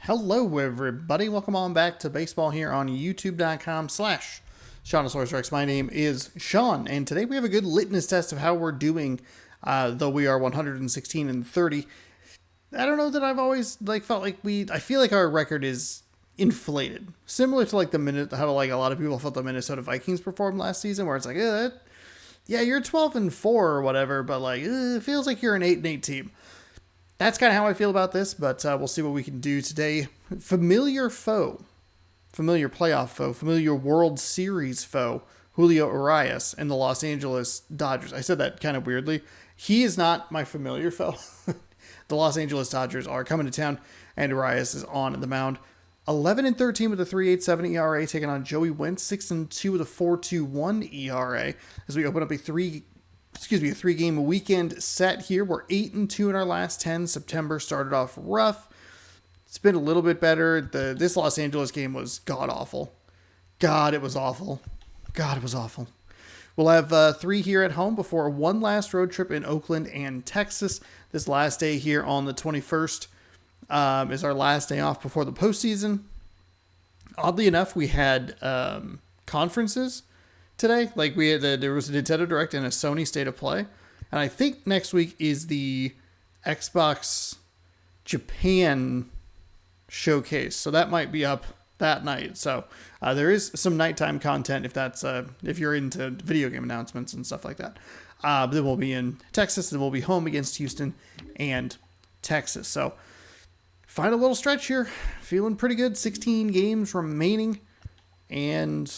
Hello, everybody. Welcome on back to baseball here on youtube.com/SeanOsaurusRex. My name is Sean, and today we have a good litmus test of how we're doing, though we are 116 and 30. I don't know that I've always felt like I feel like our record is inflated, similar to how a lot of people felt the Minnesota Vikings performed last season, where it's like, yeah, you're 12 and 4 or whatever, but it feels like you're an 8 and 8 team. That's kind of how I feel about this, but we'll see what we can do today. Familiar foe, familiar playoff foe, familiar World Series foe, Julio Urias and the Los Angeles Dodgers. I said that kind of weirdly. He is not my familiar foe. The Los Angeles Dodgers are coming to town, and Urias is on the mound. 11 and 13 with a 3.87 ERA, taking on Joey Wentz. 6 and 2 with a 4.21 ERA. As we open up a three-game weekend set here. We're 8 and 2 in our last 10. September started off rough. It's been a little bit better. This Los Angeles game was god-awful. God, it was awful. God, it was awful. We'll have 3 here at home before one last road trip in Oakland and Texas. This last day here on the 21st is our last day off before the postseason. Oddly enough, we had conferences today. There was a Nintendo Direct and a Sony State of Play. And I think next week is the Xbox Japan showcase. So that might be up that night. So there is some nighttime content if you're into video game announcements and stuff like that. Then we'll be in Texas. Then we'll be home against Houston and Texas. So final little stretch here. Feeling pretty good. 16 games remaining. And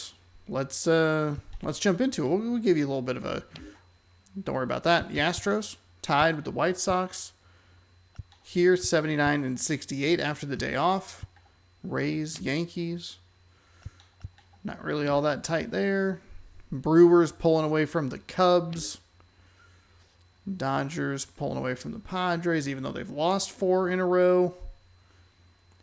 let's jump into it. We'll give you a little bit of a... Don't worry about that. The Astros tied with the White Sox. Here, 79 and 68 after the day off. Rays, Yankees. Not really all that tight there. Brewers pulling away from the Cubs. Dodgers pulling away from the Padres, even though they've lost 4 in a row.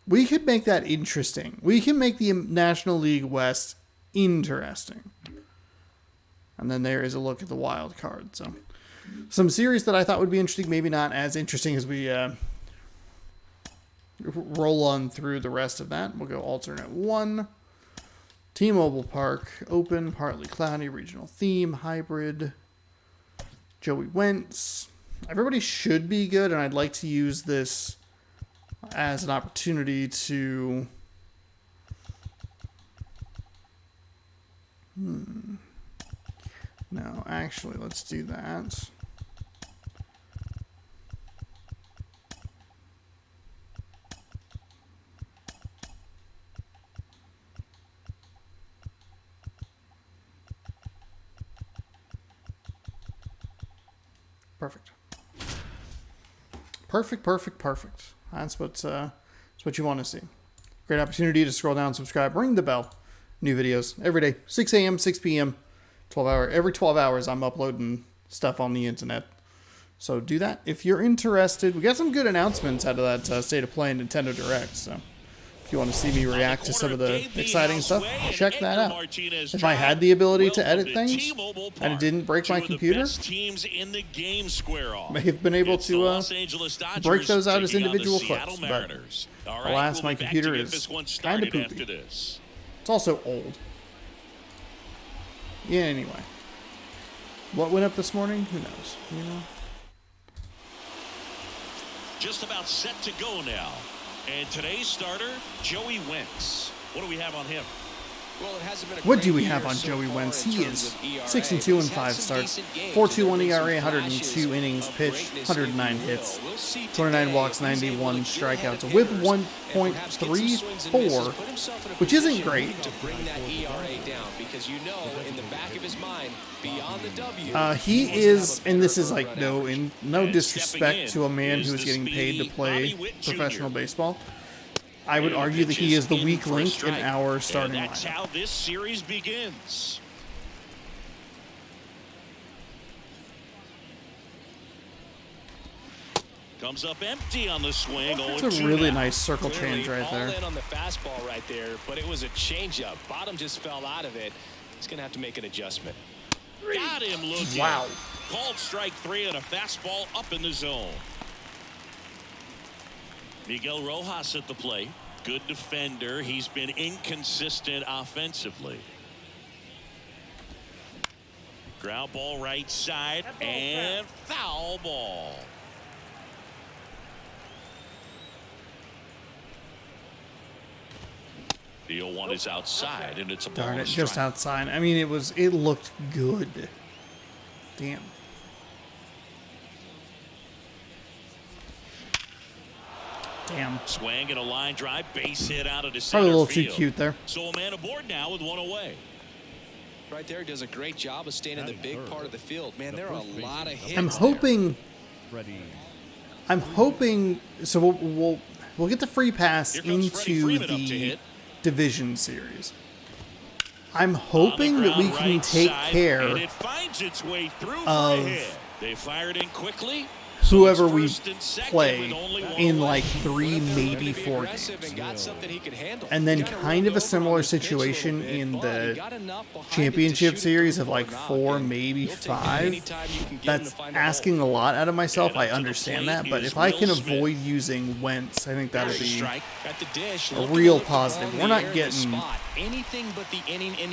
We could make that interesting. We can make the National League West interesting. And then there is a look at the wild card. So some series that I thought would be interesting, maybe not as interesting as we roll on through the rest of that. We'll go alternate 1. T-Mobile Park, open, partly cloudy, regional theme, hybrid. Joey Wentz. Everybody should be good, and I'd like to use this as an opportunity to... No, actually, let's do that. Perfect. Perfect. That's what you want to see. Great opportunity to scroll down, subscribe, ring the bell. New videos every day, 6 a.m., 6 p.m., 12 hour. Every 12 hours, I'm uploading stuff on the internet. So do that if you're interested. We got some good announcements out of that State of Play and Nintendo Direct. So if you want to see me react to some of the exciting stuff, check that out. If I had the ability to edit things and it didn't break my computer, I may have been able to break those out as individual clips. But alas, my computer is kind of poopy. It's also old. Yeah, anyway. What went up this morning? Who knows? You know? Just about set to go now. And today's starter, Joey Wentz. What do we have on him? Well, it hasn't been a what do we have on Joey Wentz? He is 6 and 2 in 5 starts, 4.21 ERA, 102 innings pitched, 109 hits, 29 walks, 91 strikeouts, a WHIP 1.34, which isn't great. He is, and this is no disrespect to a man who is getting paid to play professional baseball. I would argue that he is the weak link in our starting lineup. That's how this series begins. Comes up empty on the swing. That's a really nice circle change right there. All in on the fastball right there, but it was a changeup. Bottom just fell out of it. He's going to have to make an adjustment. Got him looking. Wow. Called strike 3 and a fastball up in the zone. Miguel Rojas at the plate. Good defender. He's been inconsistent offensively. Ground ball right side and foul ball. The 0-1 is outside, and it's a ball. Darn it, just outside. I mean, it looked good. Damn. Damn. Swing and a line drive, base hit out of the center Probably a little field. too cute there. So a man aboard now with one away. Right there, does a great job of staying in the big part of the field. Man, there are a lot of hits. I'm hoping. So we'll get the free pass into the division series. I'm hoping that we can take care and it finds its way through of they fired in quickly. whoever we play in like 3, maybe 4 games. And then kind of a similar situation in the championship series of like 4, maybe 5. That's asking a lot out of myself. I understand that. But if I can avoid using Wentz, I think that would be a real positive. We're not getting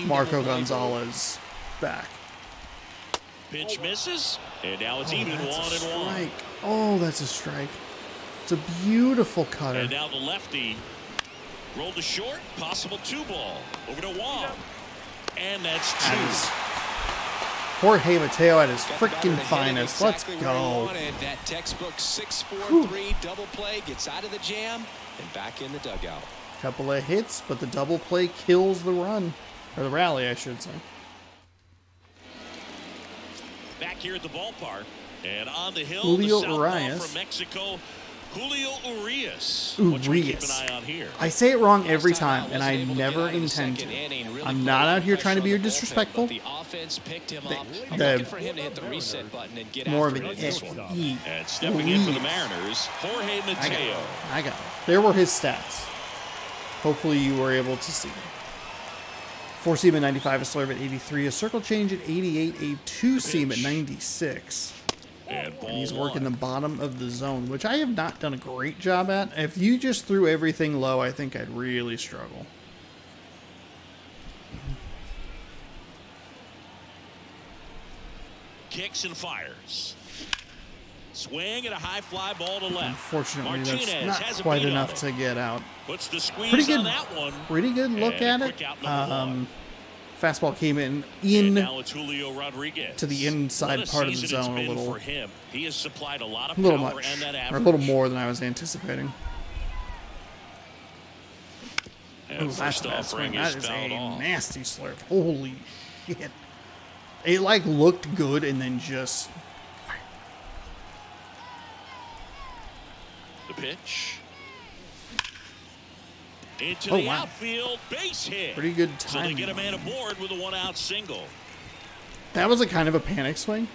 Marco Gonzalez back. Pitch misses, and now it's even 1-1. 1-1. Oh, that's a strike. It's a beautiful cutter. And now the lefty rolled to short, possible 2-ball over to Wong, and that's 2. Jorge Mateo at his freaking finest. Let's go. That textbook 6-4-3 double play gets out of the jam and back in the dugout. Couple of hits, but the double play kills the run, or the rally, I should say. Back here at the ballpark, and on the hill, Julio the southpaw Urias. from Mexico, Julio Urias. What should we keep an eye on here? I say it wrong every time, and I never intend to. I'm not out here trying to be disrespectful. More of an E. And stepping in for the Mariners, Jorge Mateo. I got it. There were his stats. Hopefully you were able to see them. 4-seam at 95, a slurve at 83, a circle change at 88, a 2-seam at 96. And he's working the bottom of the zone, which I have not done a great job at. If you just threw everything low, I think I'd really struggle. Kicks and fires. Swing and a high fly ball to left. Unfortunately, Martinez that's not quite enough to get out. Puts the squeeze Pretty good, on that one. Pretty good look at it. Fastball came in to the inside part of the zone a little. He has supplied a lot of little power much, and that or a average. little more than I was anticipating. And Ooh, that's a bad swing. That is a off. nasty slurp. Holy shit! It like looked good and then just. The pitch. Into Oh, the wow. outfield, base hit. Pretty good So they timing. get a man aboard with a one-out single. That was a kind of a panic swing.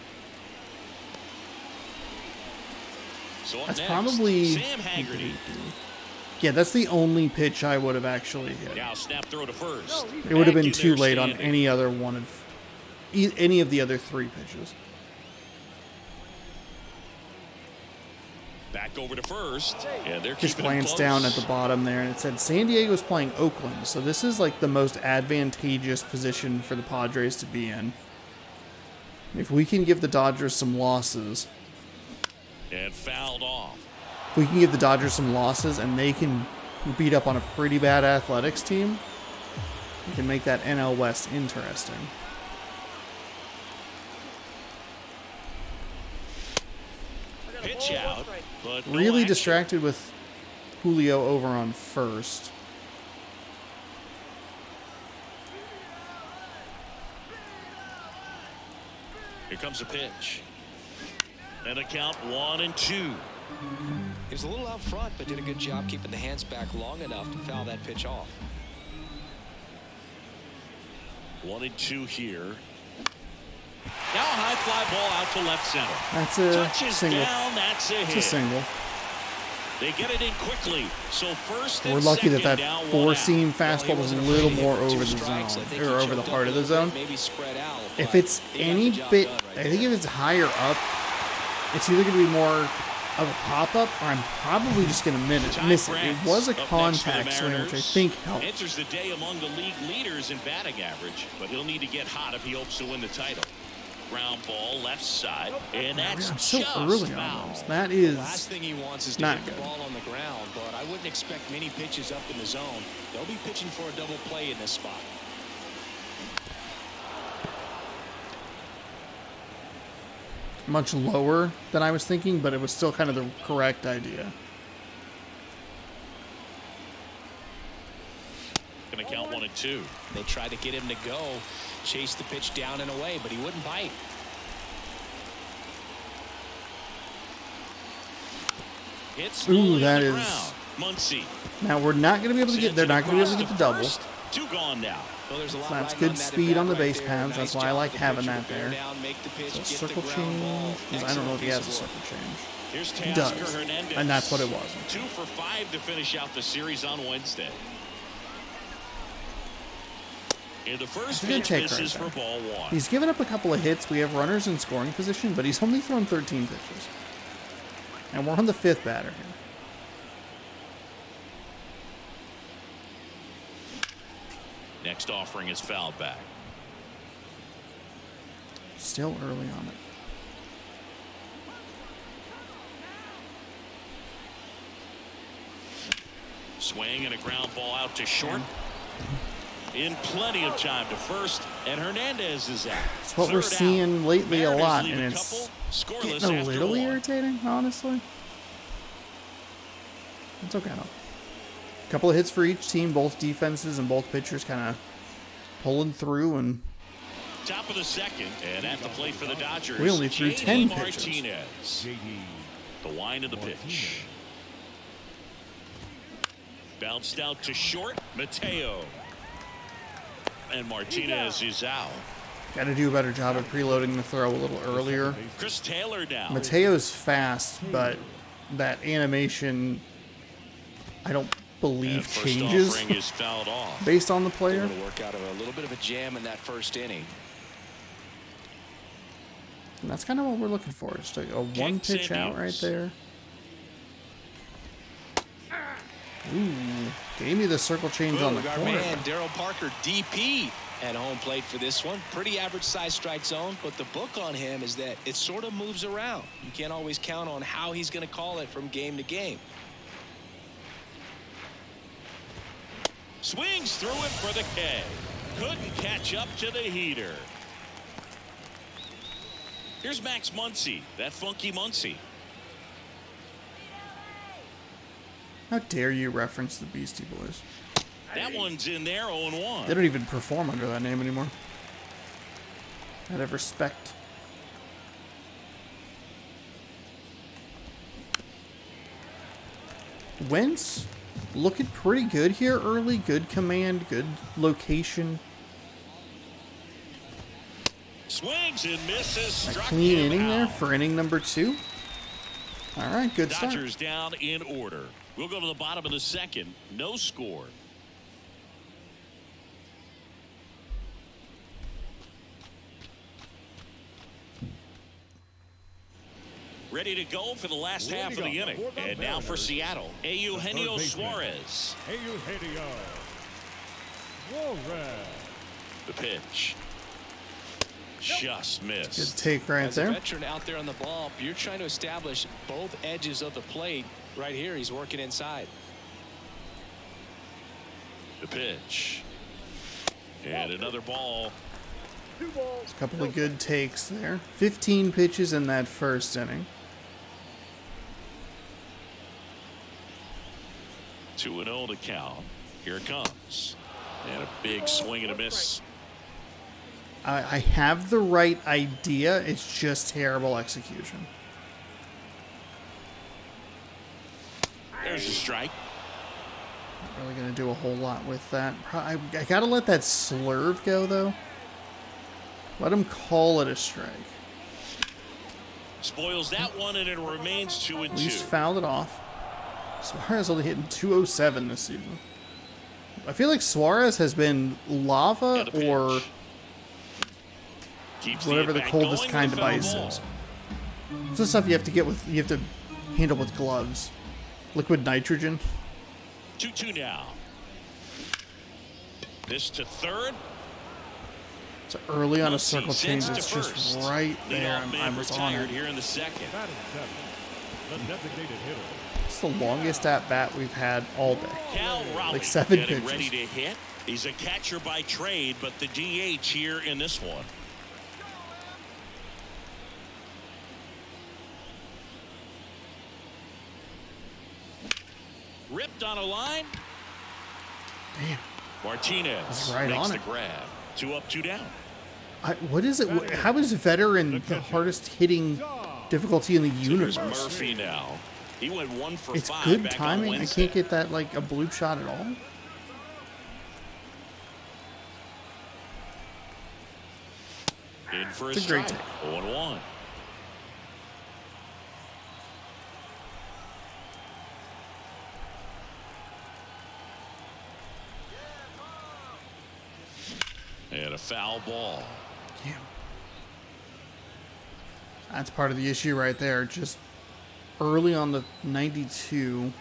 So up That's next, probably. Sam Haggerty. Yeah, that's the only pitch I would have actually hit. Now snap throw to first. It would have been Thank too you, late on standing. any other one of any of the other 3 pitches. Back over to first. Yeah, they're Just keeping him glanced close. down at the bottom there, and it said San Diego's playing Oakland, so this is like the most advantageous position for the Padres to be in. If we can give the Dodgers some losses, And fouled off. if we can give the Dodgers some losses, and they can beat up on a pretty bad Athletics team, we can make that NL West interesting. Pitch out, but no Really action. distracted with Julio over on first. Here comes a pitch. And a count 1-2. He was a little out front, but did a good job keeping the hands back long enough to foul that pitch off. 1-2 here. Now a high fly ball out to left center. That's a Touches single. down, that's a It's hit. a single. They get it in quickly. So first and We're lucky that second, that now 4-seam Well, he fastball was a wasn't little afraid to more hit 2 over the strikes. I zone, think or he over the choked heart up of the a little zone. bit, maybe spread out, If but it's he got any the job bit, done right I think there. if it's higher up, it's either going to be more of a pop-up, or I'm probably just going to miss it. It was a contact swing, which I think helped. Enters the day among the league leaders in batting average, but he'll need to get hot if he hopes to win the title. Ground ball left side, and that's I'm so just early foul. on those. That is Last thing he wants is to not hit the good. ball on the ground, but I wouldn't expect many pitches up in the zone. They'll be pitching for a double play in this spot. Much lower than I was thinking, but it was still kind of the correct idea. Gonna count 1 and 2. They tried to get him to go, chase the pitch down and away, but he wouldn't bite. Hit slowly Ooh, to that the is. ground. Muncy. Now we're not going to be able to get. They're not going to be able to get the double. First. 2 gone now. Well, there's a lot That's riding good on that speed at on the bat base right paths. there. That's Nice why I job like of the having pitcher that to bear there. down, make the pitch, So get the circle ground change. ball. 'Cause I don't know if he has a Excellent circle change. Here's He Teoscar does, Hernandez. and that's what it was. 2 for 5 to finish out the series on Wednesday. In the first That's a good pitch, take misses right for there. ball 1. He's given up a couple of hits. We have runners in scoring position, but he's only thrown 13 pitches. And we're on the 5th batter here. Next offering is fouled back. Still early on it. Swing and a ground ball out to short. In plenty of time to first, and Hernandez is out. It's what we're Third out. seeing lately a Mariners lot, leave and a it's couple, scoreless getting a after little 1. irritating, honestly. It's okay, though. A couple of hits for each team, both defenses and both pitchers kind of pulling through, and Top of the second, and at the plate for the Dodgers. we only threw JD 10 pitches. Martinez. The wind of the pitch. Bounced out to short. Mateo. And Martinez is out. Got to do a better job of preloading the throw a little earlier. Chris Taylor down. Mateo's fast, but that animation, I don't believe, First changes offering is fouled off. based on the player. Able to work out of a little bit of a jam in that first inning. And that's kind of what we're looking for. Just a one pitch out right there. Ooh, gave me the circle change on the Our corner. man Daryl Parker, DP, at home plate for this one. Pretty average size strike zone, but the book on him is that it sort of moves around. You can't always count on how he's going to call it from game to game. Swings through it for the K. Couldn't catch up to the heater. Here's Max Muncy, that funky Muncy. How dare you reference the Beastie Boys? That one's in there, 0-1. They don't even perform under that name anymore. Out of respect. Wentz looking pretty good here early. Good command, good location. Swings and misses. A Struck clean him inning there out. for inning number 2. All right, good start. Dodgers down in order. We'll go to the bottom of the second. No score. Ready to go for the last half of the inning. And now for Seattle, Eugenio Suarez. Eugenio Suarez. The pitch. Just missed. Good take right As a there. veteran out there on the ball, you're trying to establish both edges of the plate. Right here, he's working inside. The pitch. And another ball. A couple of good takes there. 15 pitches in that first inning. 2-0 to count. Here it comes. And a big swing and a miss. I have the right idea. It's just terrible execution. There's a strike. Not really going to do a whole lot with that. I got to let that slurve go, though. Let him call it a strike. Spoils that one, and it remains 2-2. At least fouled it off. Suarez only hitting 207 this season. I feel like Suarez has been lava or Keeps whatever the at-bat coldest going kind with of a foul ice ball. is. It's the stuff you have to get with. You have to handle with gloves. Liquid nitrogen. 2-2 now. This to third. So early on a Muncy circle change, sends it's to just first. right there. Leadoff I man was on retired it. here in the second. It's the longest at bat we've had all day. Cal Raleigh Like 7 getting pitches. ready to hit. He's a catcher by trade, but the DH here in this one. Ripped on a line. Damn. Martinez Right makes on the it. grab. 2 up, 2 down. What is it? How is veteran the hardest hitting difficulty in the Here's universe? Murphy now. He went 1 for It's 5 good back on timing. I Wednesday. can't get that like a bloop shot at all. In for a It's a great strike. 0-1. And a foul ball. Yeah. That's part of the issue right there. Just early on the 92.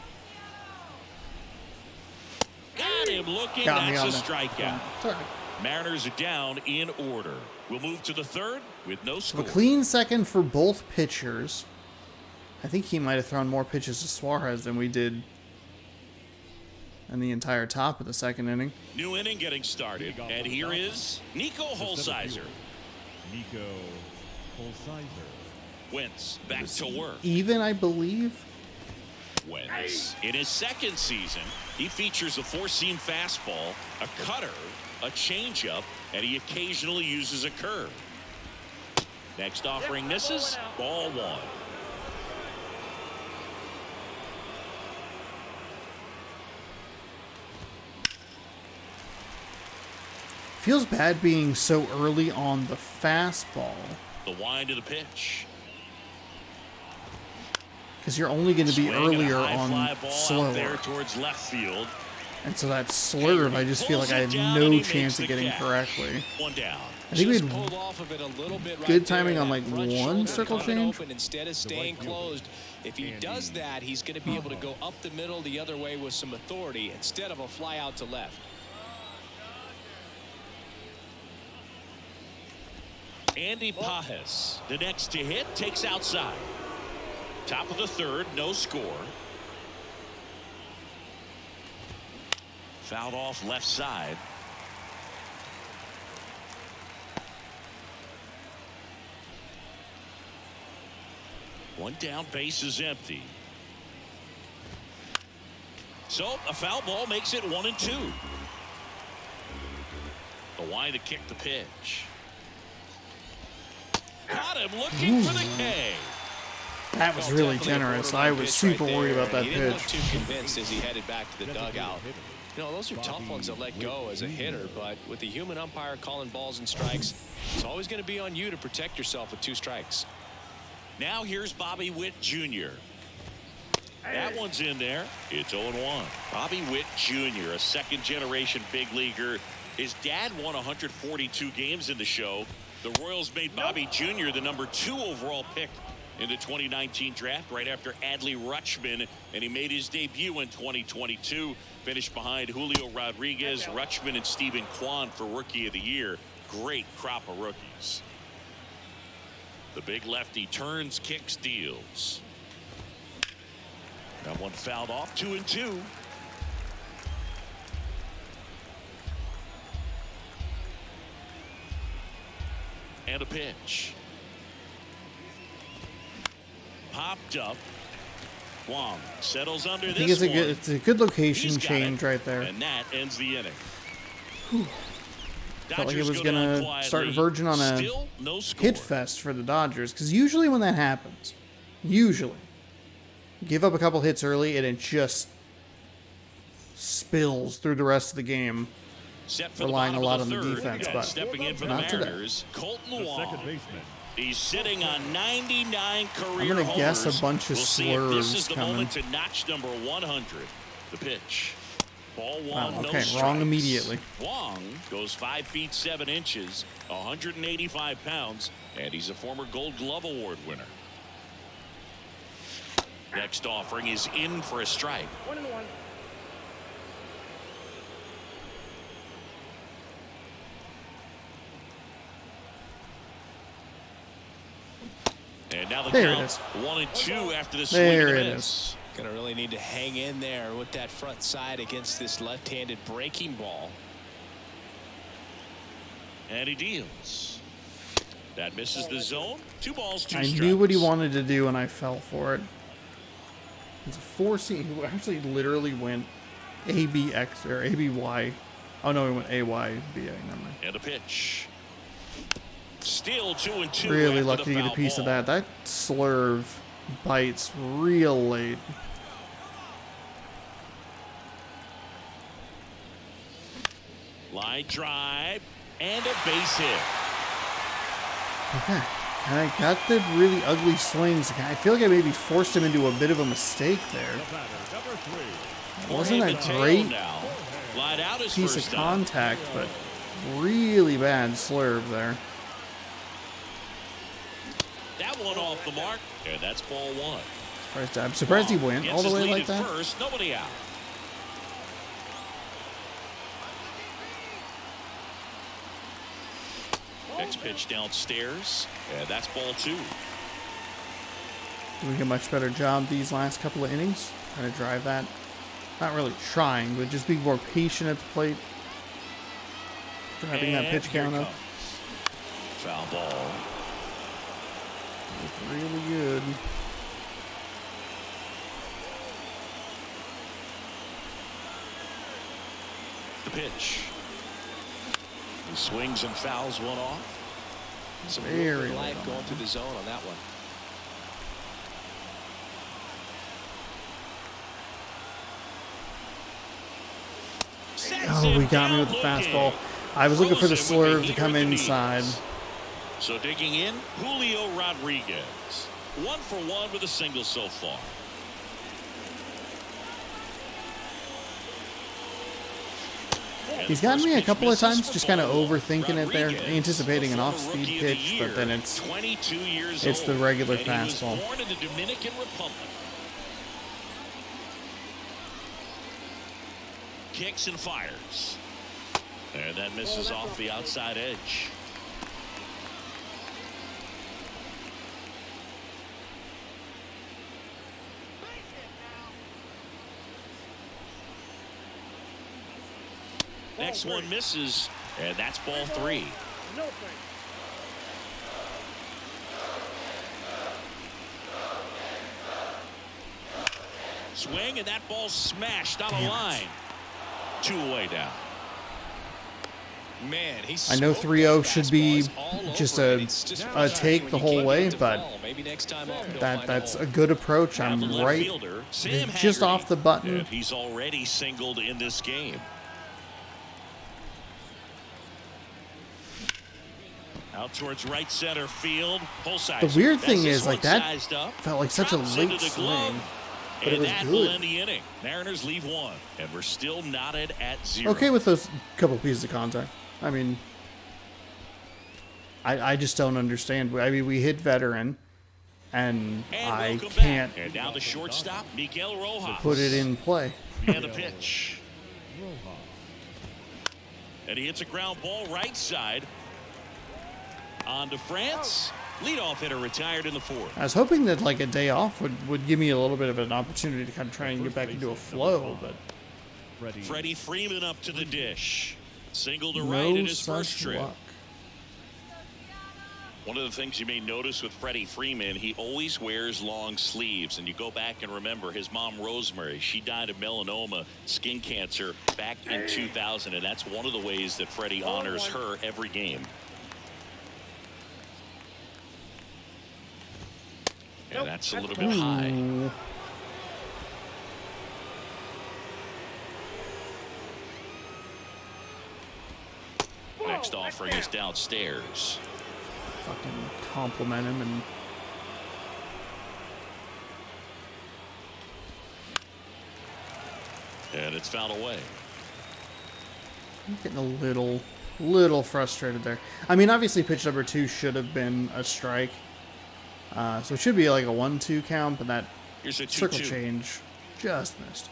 Got him looking. Got me That's on a the- strikeout. Sorry. Mariners are down in order. We'll move to the third with no score. A clean second for both pitchers. I think he might have thrown more pitches to Suarez than we did in the entire top of the second inning. New inning getting started. And here is Nico Holsizer. Nico Holsizer. Wentz back to work. Even, I believe. Wentz. In his second season, he features a four-seam fastball, a cutter, a changeup, and he occasionally uses a curve. Next offering misses. Ball 1. Feels bad being so early on the fastball The wind of the pitch. because you're only going to be Swing and a earlier high on fly ball out there slower. towards left field. And so that slurve, I just feel like I have no chance of getting correctly. 1 down. I think we Just had pulled off of it a little bit right good there. timing on That like front one shoulder circle coming change. open instead of staying closed. If he does that, he's going to be able to go up the middle the other way with some authority instead of a fly out to left. Andy Pajes, the next to hit, takes outside. Top of the third, no score. Fouled off left side. One down, base is empty. So a foul ball makes it 1-2. The wind to kick the pitch. Got him looking for the K. That was Well, really definitely a generous. borderline I was pitch super right worried there, about that and he didn't look pitch. too convinced as he headed back to the dugout. You know, those are tough ones to let go as a hitter, but with the human umpire calling balls and strikes, it's always going to be on you to protect yourself with 2 strikes. Now here's Bobby Witt Jr. That one's in there. It's 0-1. Bobby Witt Jr., a second-generation big leaguer. His dad won 142 games in the show. The Royals made Bobby Jr. the number 2 overall pick in the 2019 draft right after Adley Rutschman, and he made his debut in 2022. Finished behind Julio Rodriguez, Rutschman, and Stephen Kwan for Rookie of the Year. Great crop of rookies. The big lefty turns, kicks, deals. That one fouled off. 2-2. And a pitch. Popped up. Wong settles under I this think one. it's a good location He's got change it, right there. And that ends the inning. Felt like it Dodgers was go down gonna quietly. start verging on a Still no score. hit fest for the Dodgers because usually when that happens, you give up a couple hits early and it just spills through the rest of the game. Set for relying the a lot bottom on of the third. defense, And but stepping in for the not today. Mariners, Colton The second Wong. baseman. He's sitting on 99 career I'm gonna guess homers. a bunch of We'll see if this is slurves the coming. moment to notch number 100. The pitch. Ball 1, Oh, no okay, strikes. wrong immediately. Wong goes 5 feet 7 inches, 185 pounds, and he's a former Gold Glove Award winner. Next offering is in for a strike. 1-1. And now the There it count is. 1-2 after the swing There and it a is. miss. Gonna really need to hang in there with that front side against this left-handed breaking ball. And he deals. That misses the zone. 2 balls, 2 I strikes. knew what he wanted to do, and I fell for it. It's a 4-seam who actually literally went ABX or ABY. Oh no, he went AYBA. Never mind. And a pitch. Still 2-2. Really after lucky the to get a foul piece of ball. that. That slurve bites real late. Line drive and a base hit. Okay. And I got the really ugly swings. I feel like I maybe forced him into a bit of a mistake there. The batter, number 3. Wasn't Jorge a Mateo great now. Lied out his piece of first time. contact, but really bad slurve there. That one off the mark, and that's ball 1. I'm surprised he went Gets all the his way lead like at that. First, nobody out. Next pitch downstairs, and that's ball 2. Doing a much better job these last couple of innings. Trying to drive that. Not really trying, but just being more patient at the plate. Driving that pitch here count up. comes. Foul ball. It's really good. The pitch. He swings and fouls one off. Some Very real good late life on going that through the zone on that one. Oh, he got me with the fastball. I was looking for the slurve to come inside. So digging in, Julio Rodriguez. 1 for 1 with a single so far. And He's the gotten first me a pitch couple of misses times, for just kind of ball 1. overthinking it there, Rodriguez, anticipating the an former off-speed Rookie of the pitch, but Year, then it's 22 years it's the old, regular and he was fastball. born in the Dominican Republic. Kicks and fires. And that misses off the outside edge. Next one misses, and that's ball 3. No thing. Swing, and that ball smashed on a Damn it. line. 2 away now. Man, he's I know smoked 3-0 that should fastball. be It's all just over a- it. It's just a frustrating take when the you whole can't way, get it to but fall. Maybe next time up, he'll find that's hole. a good approach. Now the I'm left right, fielder, Sam just Haggerty. off the button. And he's already singled in this game. Out towards right center field. The weird thing is, like, that sized up. felt like such a Drops late into the swing, glove, but it and was that good. will end the inning. Mariners leave 1, and we're still knotted at 0. Okay with those couple pieces of contact. I mean, I just don't understand. I mean, we hit veteran, and And I welcome can't back. And now the shortstop, Miguel Rojas. put it in play. And the pitch. And he hits a ground ball right side. On to France. Leadoff hitter retired in the 4th. I was hoping that like a day off would give me a little bit of an opportunity to kind of try and get back into a flow, but Freddie Freeman up to the dish. Single to right no in his first such trip. luck. One of the things you may notice with Freddie Freeman, he always wears long sleeves. And you go back and remember his mom, Rosemary, she died of melanoma, skin cancer, back in 2000. And that's one of the ways that Freddie honors her every game. And that's a little bit high. Ooh. Next offering is downstairs. Fucking compliment him and And it's fouled away. I'm getting a little frustrated there. I mean, obviously pitch number 2 should have been a strike. So it should be like a 1-2 count, but that Here's a 2-2. Circle change. Just missed.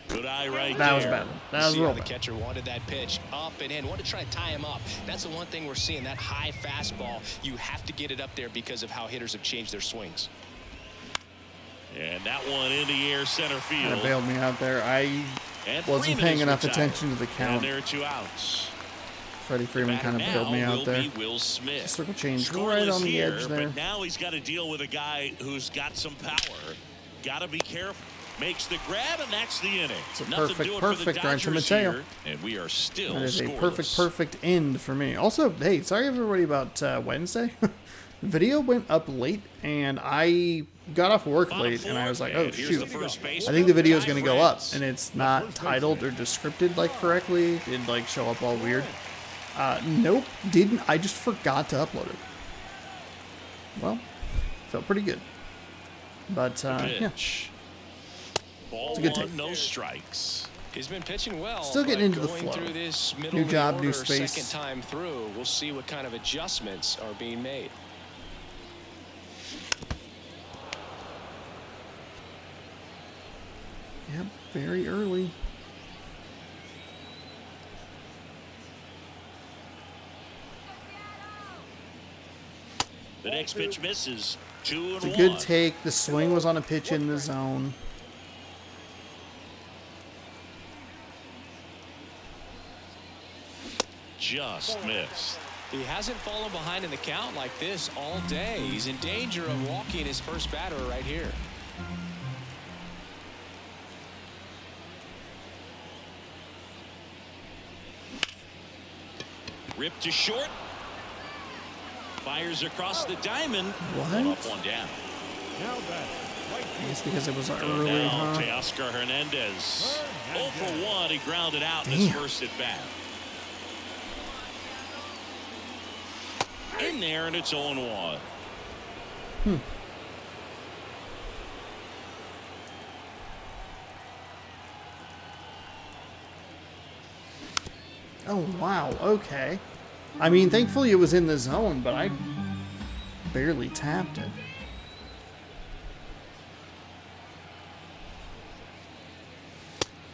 Good eye right That there. was bad. That was See real how the bad. catcher wanted that pitch up and in. Wanted to try to tie him up. That's the one thing we're seeing. That high fastball. You have to get it up there because of how hitters have changed their swings. And that one in the air center field. That bailed me out there. I And wasn't Freeman paying is enough retired. attention to the And count. there are 2 outs. Freddie Freeman kind of bailed me out there. Will Smith. Circle change Scoreless right on the here, edge there. But now he's got to deal with a guy who's got some power. Got to be careful. Makes the grab, and that's the inning. It's a Nothing perfect, doing for the perfect run to Dodgers Mateo. here, and we are still That is a scoreless. perfect end for me. Also, hey, sorry everybody about Wednesday. The video went up late, and I got off work late, and I was like, oh, And here's shoot. the first I baseman, think the video is Ty going to go up, France. and it's not titled or just scripted like correctly. It'd like show up all weird. Nope, didn't. I just forgot to upload it. Well, felt pretty good. But, yeah. Pitch. Ball It's a good 1, take. no strikes. He's been pitching well. Still getting but into the going flow. Through this middle New of the job, new order, space. Second time through, we'll see what kind of adjustments are being made. Yep, very early. The next pitch misses. 2-1. It's a good take. The swing was on a pitch in the zone. Just missed. He hasn't fallen behind in the count like this all day. He's in danger of walking his first batter right here. Ripped to short. Fires across the diamond. What? One up, one down. Now back. Right I guess because it was And early, now huh? Teoscar Hernandez. 0 for 1. He grounded out in his Damn. first at bat. In there, and it's 0-1. Oh, wow. Okay. I mean, thankfully it was in the zone, but I barely tapped it.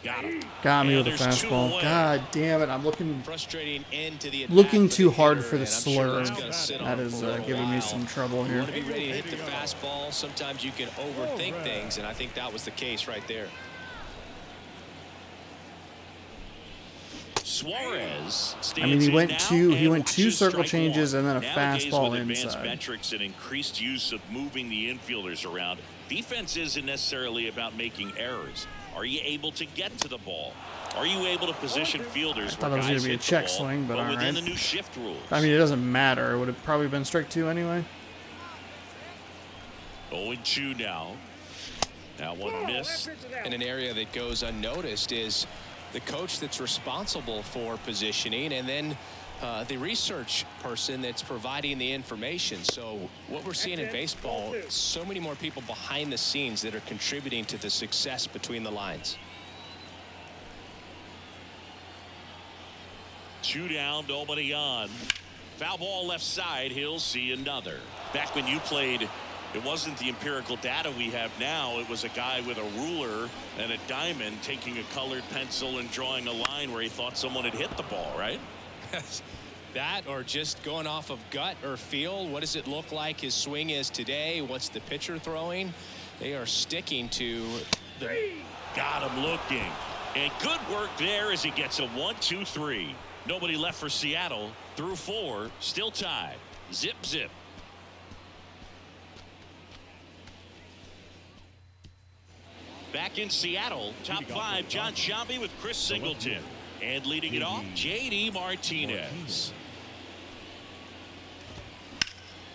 Got him. Got me And with a there's 2 fastball. away. God damn it. I'm looking Frustrating end to the at-bat looking for too the hard hitter, for the and I'm sure slur. that's gonna sit on That him is for a little giving me while. some trouble You here. want to be ready to hit the fastball. Sometimes you can overthink things, and I think that was the case right there. Suarez stands I mean, he in went now two and two watches circle strike changes one. and then a Nowadays, fastball with advanced inside. metrics and increased use of moving the infielders around, defense isn't necessarily about making errors. Are you able to get to the ball? Are you able to position fielders? I thought it was going to be a check swing, but all within right. the new shift rules. I mean, it doesn't matter. It would have probably been strike 2 anyway. 0-2 now. That one missed. In an area that goes unnoticed is the coach that's responsible for positioning, and then the research person that's providing the information. So what we're seeing in baseball, so many more people behind the scenes that are contributing to the success between the lines. 2 down, nobody on. Foul ball left side. He'll see another. Back when you played, it wasn't the empirical data we have now. It was a guy with a ruler and a diamond taking a colored pencil and drawing a line where he thought someone had hit the ball, right? That, or just going off of gut or feel. What does it look like his swing is today? What's the pitcher throwing? They are sticking to the... Got him looking. And good work there as he gets a 1-2-3. Nobody left for Seattle. Through 4. Still tied. Zip, zip. Back in Seattle, top 5, John Sciambi with Chris Singleton. And leading it off, J.D. Martinez.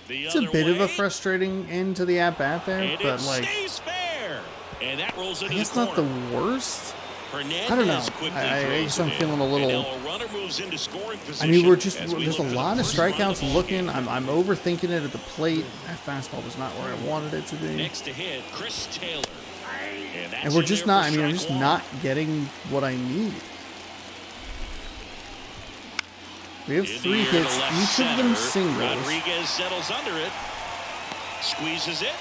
It's a bit of a frustrating end to the at-bat there, and but it like, stays fair. And that rolls I into guess the not the corner. worst. Hernandez I don't know. quickly I throws guess I'm it in. feeling a little. And now a runner moves into scoring I position mean, there's as we a look for the lot of first run of the strikeouts ball looking. game. I'm overthinking it at the plate. That fastball was not where I wanted it to be. Next to hit, Chris Taylor. And, And we're just not. I mean, I'm just not getting what I need. We have 3 hits, each of them singles. Rodriguez settles under it. Squeezes it.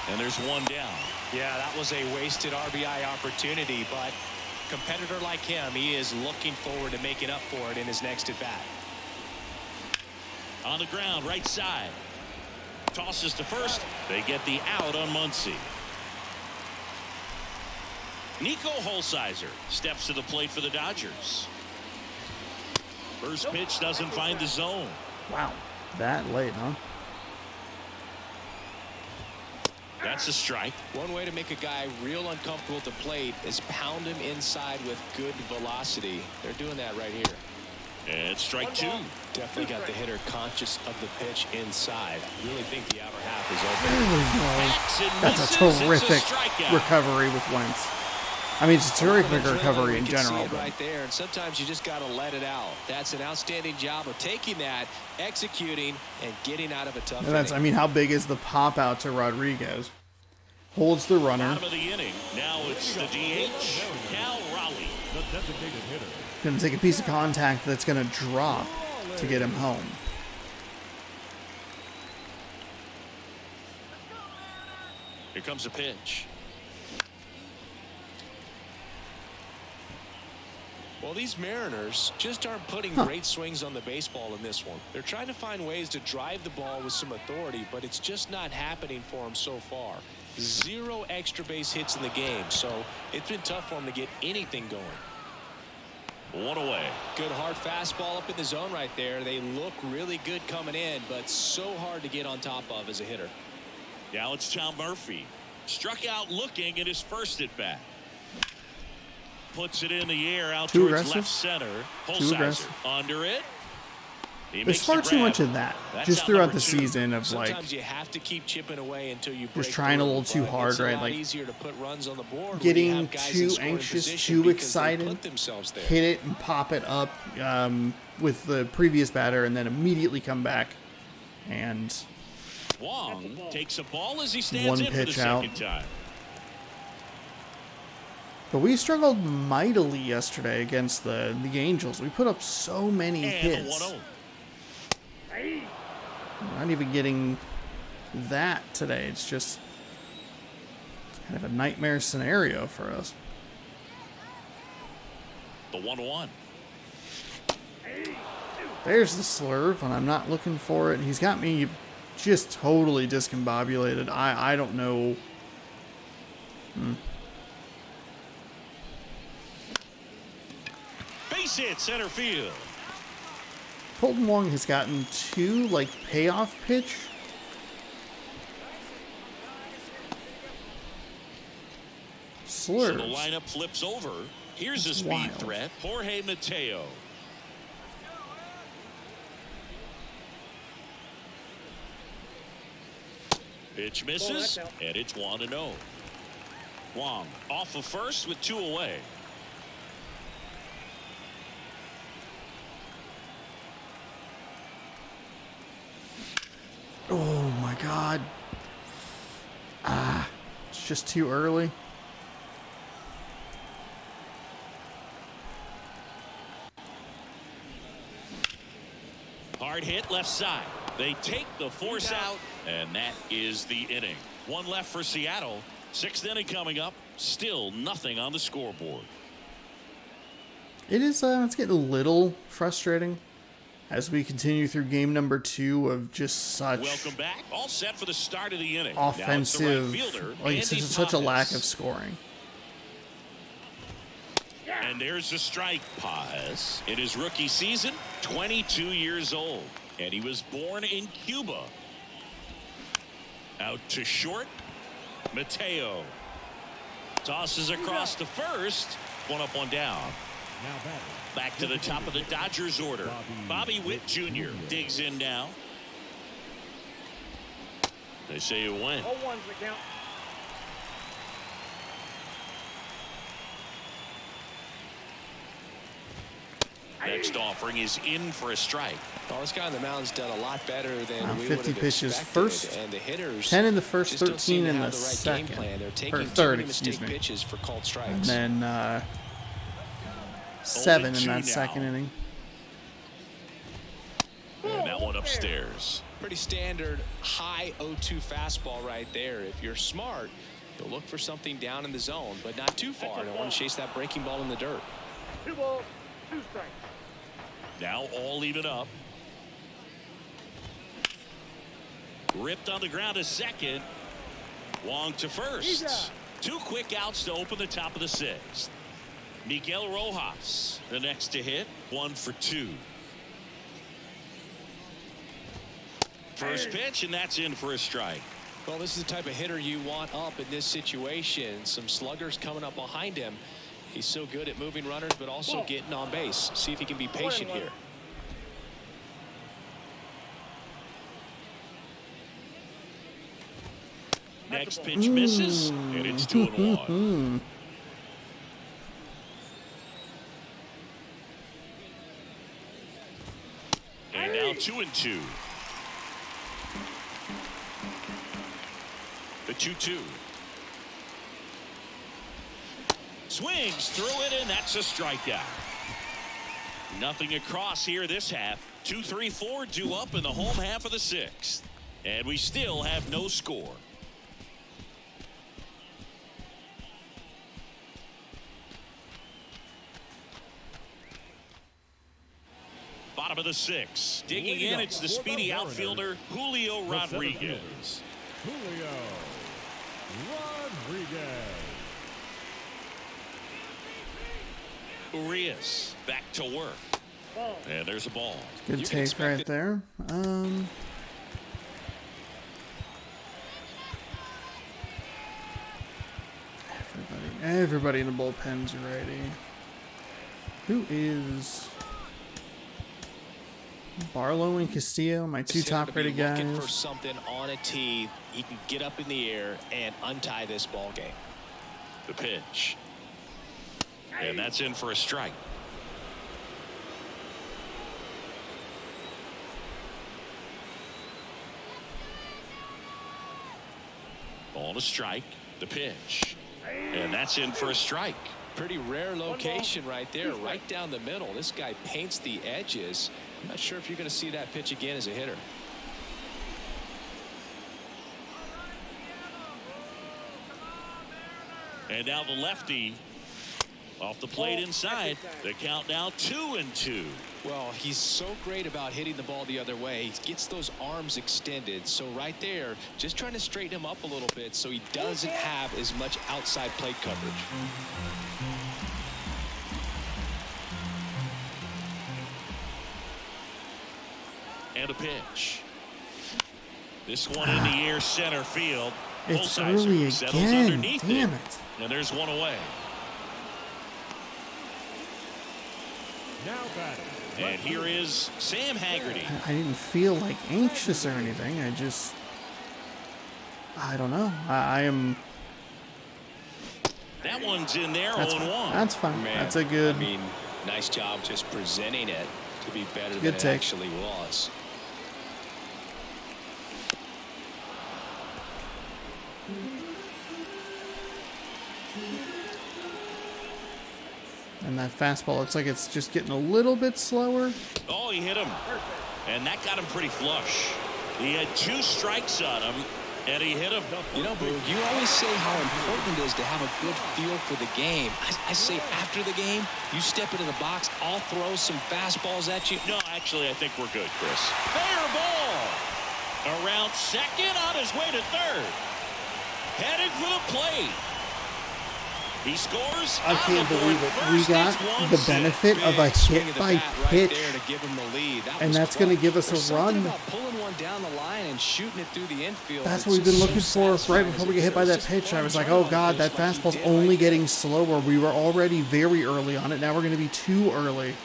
And there's one down. Yeah, that was a wasted RBI opportunity, but a competitor like him, he is looking forward to making up for it in his next at bat. On the ground, right side. Tosses to first. They get the out on Muncy. Nico Holsizer steps to the plate for the Dodgers. First pitch doesn't find the zone. Wow, that late, huh? That's a strike. One way to make a guy real uncomfortable at the plate is pound him inside with good velocity. They're doing that right here. And strike two. Definitely got the hitter conscious of the pitch inside. Really think the outer half is open. That's a terrific recovery with Wentz. I mean, it's a terrific recovery in general. Right there, and sometimes you just got to let it out. That's an outstanding job of taking that, executing, and getting out of a tough inning. I mean, how big is the pop out to Rodriguez? Holds the runner. Bottom of the inning. Now it's the DH, Cal Raleigh. The designated hitter. Going to take a piece of contact that's going to drop to get him home. Here comes a pitch. Well, these Mariners just aren't putting great swings on the baseball in this one. They're trying to find ways to drive the ball with some authority, but it's just not happening for them so far. 0 extra base hits in the game, so it's been tough for them to get anything going. One away. Good hard fastball up in the zone right there. They look really good coming in, but so hard to get on top of as a hitter. Now it's Tom Murphy. Struck out looking at his first at bat. Puts it in the air out Too towards aggressive. left center. Too aggressive. Under it. There's far too much of that just throughout the season of Sometimes you have to keep chipping away until you break just trying a through, little too but hard, it's a right? lot Like easier to put runs on the board when you getting have guys in too scoring anxious, position too because they excited, put themselves there. hit it and pop it up with the previous batter, and then immediately come back and Wong takes a ball as he stands one in for the pitch out. second time. But we struggled mightily yesterday against the Angels. We put up so many And hits. a 1-0. We're not even getting that today. It's just kind of a nightmare scenario for us. The 1-1. There's the slurve, and I'm not looking for it. He's got me just totally discombobulated. I don't know. Base hit center field. Colton Wong has gotten 2 payoff pitch. So Slurs. the lineup flips over. Here's That's a speed wild. threat. Jorge Mateo. Pitch misses, and it's 1-0. Wong off of first with 2 away. Oh my God. It's just too early. Hard hit left side. They take the force out, and that is the inning. 1 left for Seattle. 6th inning coming up. Still nothing on the scoreboard. It is, it's getting a little frustrating as we continue through game number 2 of just such Welcome back. All set for the start of the inning. offensive, Now it's the right fielder, like Andy such a lack Paz. of scoring. And there's the strike. Paz, in his rookie season, 22 years old. And he was born in Cuba. Out to short. Mateo. Tosses across to first. 1 up, 1 down. Now batting. Back to the top of the Dodgers order. Bobby Witt Jr. digs in now. They say you win. 0-1's the count. Next offering is in for a strike. Well, this guy on the mound's done a lot better than we 50 would have pitches expected. first, And the hitters 10 in the first, just don't seem 13 to in have the right second, game plan. They're or taking too third, many excuse mistake me. pitches for called And strikes. then 7 in 0-2 that now. second inning. And that one upstairs. Pretty standard high 0-2 fastball right there. If you're smart, you'll look for something down in the zone, but not too far. Don't want to chase that breaking ball in the dirt. 2 balls, 2 strikes. Now all even up. Ripped on the ground to second. Wong to first. 2 quick outs to open the top of the 6th. Miguel Rojas, the next to hit, 1 for 2. First pitch, and that's in for a strike. Well, this is the type of hitter you want up in this situation. Some sluggers coming up behind him. He's so good at moving runners, but also getting on base. See if he can be patient here. Next pitch misses, and it's 2-1. And now 2-2. The 2-2. Swings through it, and that's a strikeout. Nothing across here this half. 2-3-4 due up in the home half of the 6th. And we still have no score. Bottom of the 6th. Digging in, it's the speedy outfielder, Julio Rodriguez. Julio Rodriguez. Urias back to work. And there's a ball. Good take right there. Everybody in the bullpen's ready. Who is Barlow and Castillo, my 2 top-rated guys? Looking for something on a tee. He can get up in the air and untie this ball game. The pitch. And that's in for a strike. On a strike. The pitch. And that's in for a strike. Pretty rare location right there, right down the middle. This guy paints the edges. I'm not sure if you're going to see that pitch again as a hitter. And now the lefty off the plate inside. The count now 2-2. Well, he's so great about hitting the ball the other way. He gets those arms extended. So right there, just trying to straighten him up a little bit so he doesn't have as much outside plate coverage. And a pitch. This one in the air, center field. It's Bullseye early settles again. underneath Damn it. it. And there's one away. Now batting. And here is Sam Haggerty. I didn't feel like anxious or anything. I don't know. I am. That one's in there, That's 0-1. fine. That's fine. Man, That's a good. I mean, nice job just presenting it to be better than Good it take. actually was. And that fastball looks like it's just getting a little bit slower. Oh, he hit him. And that got him pretty flush. He had 2 strikes on him, and he hit him. You know, Boog, you always say how important it is to have a good feel for the game. I say after the game, you step into the box, I'll throw some fastballs at you. No, actually, I think we're good, Chris. Fair ball. Around second, on his way to third. Headed for the plate. He scores. I can't believe it. We got the benefit of a hit by pitch, and that's going to give us a run. Pulling one down the line and shooting it through the infield. That's what we've been looking for right before we get hit by that pitch. I was like, oh God, that fastball's only getting slower. We were already very early on it. Now we're going to be too early.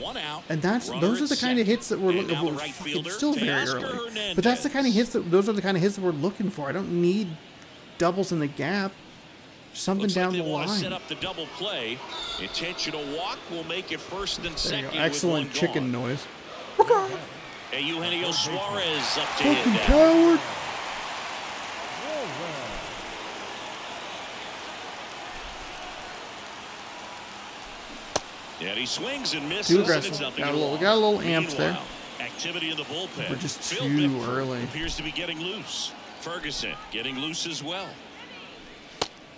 1 out. And those are the kind of hits that we're looking for. It's still very early, but that's the kind of hits those are the kind of hits that we're looking for. I don't need doubles in the gap. Something Looks down like the they want to line. set up the double play. Intentional walk will make it first and There you second. go. Excellent with one chicken gone. noise. And Eugenio Suarez up to Fucking hit that. coward. And he swings and misses. Too And aggressive. it's nothing Got a to little one. amped there. Meanwhile, activity in the bullpen. We're just Phil too Bickford early. appears to be getting loose. Ferguson getting loose as well.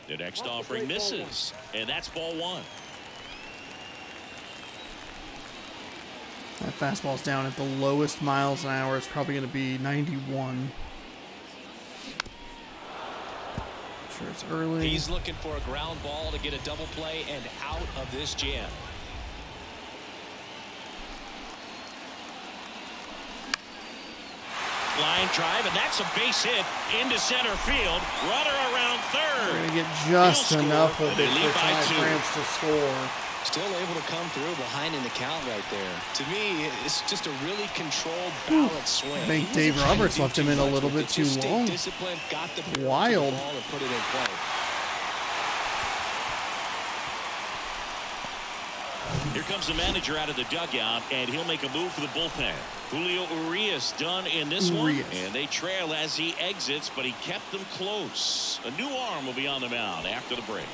The next offering misses, and that's ball one. That fastball's down at the lowest miles an hour. It's probably going to be 91. Sure, it's early. He's looking for a ground ball to get a double play and out of this jam. Line drive, and that's a base hit into center field. Runner around third. We're going to get just He'll enough score, of and it they for lead by Ty 2. France to score. Still able to come through behind in the count right there. To me, it's just a really controlled, balanced swing. I think He Dave wasn't trying to Roberts do left him too in a much little with bit it. too Just stayed long. disciplined, got the barrel to Wild. the ball and put it in play. Here comes the manager out of the dugout, and he'll make a move for the bullpen. Julio Urias done in this one, and they trail as he exits, but he kept them close. A new arm will be on the mound after the break.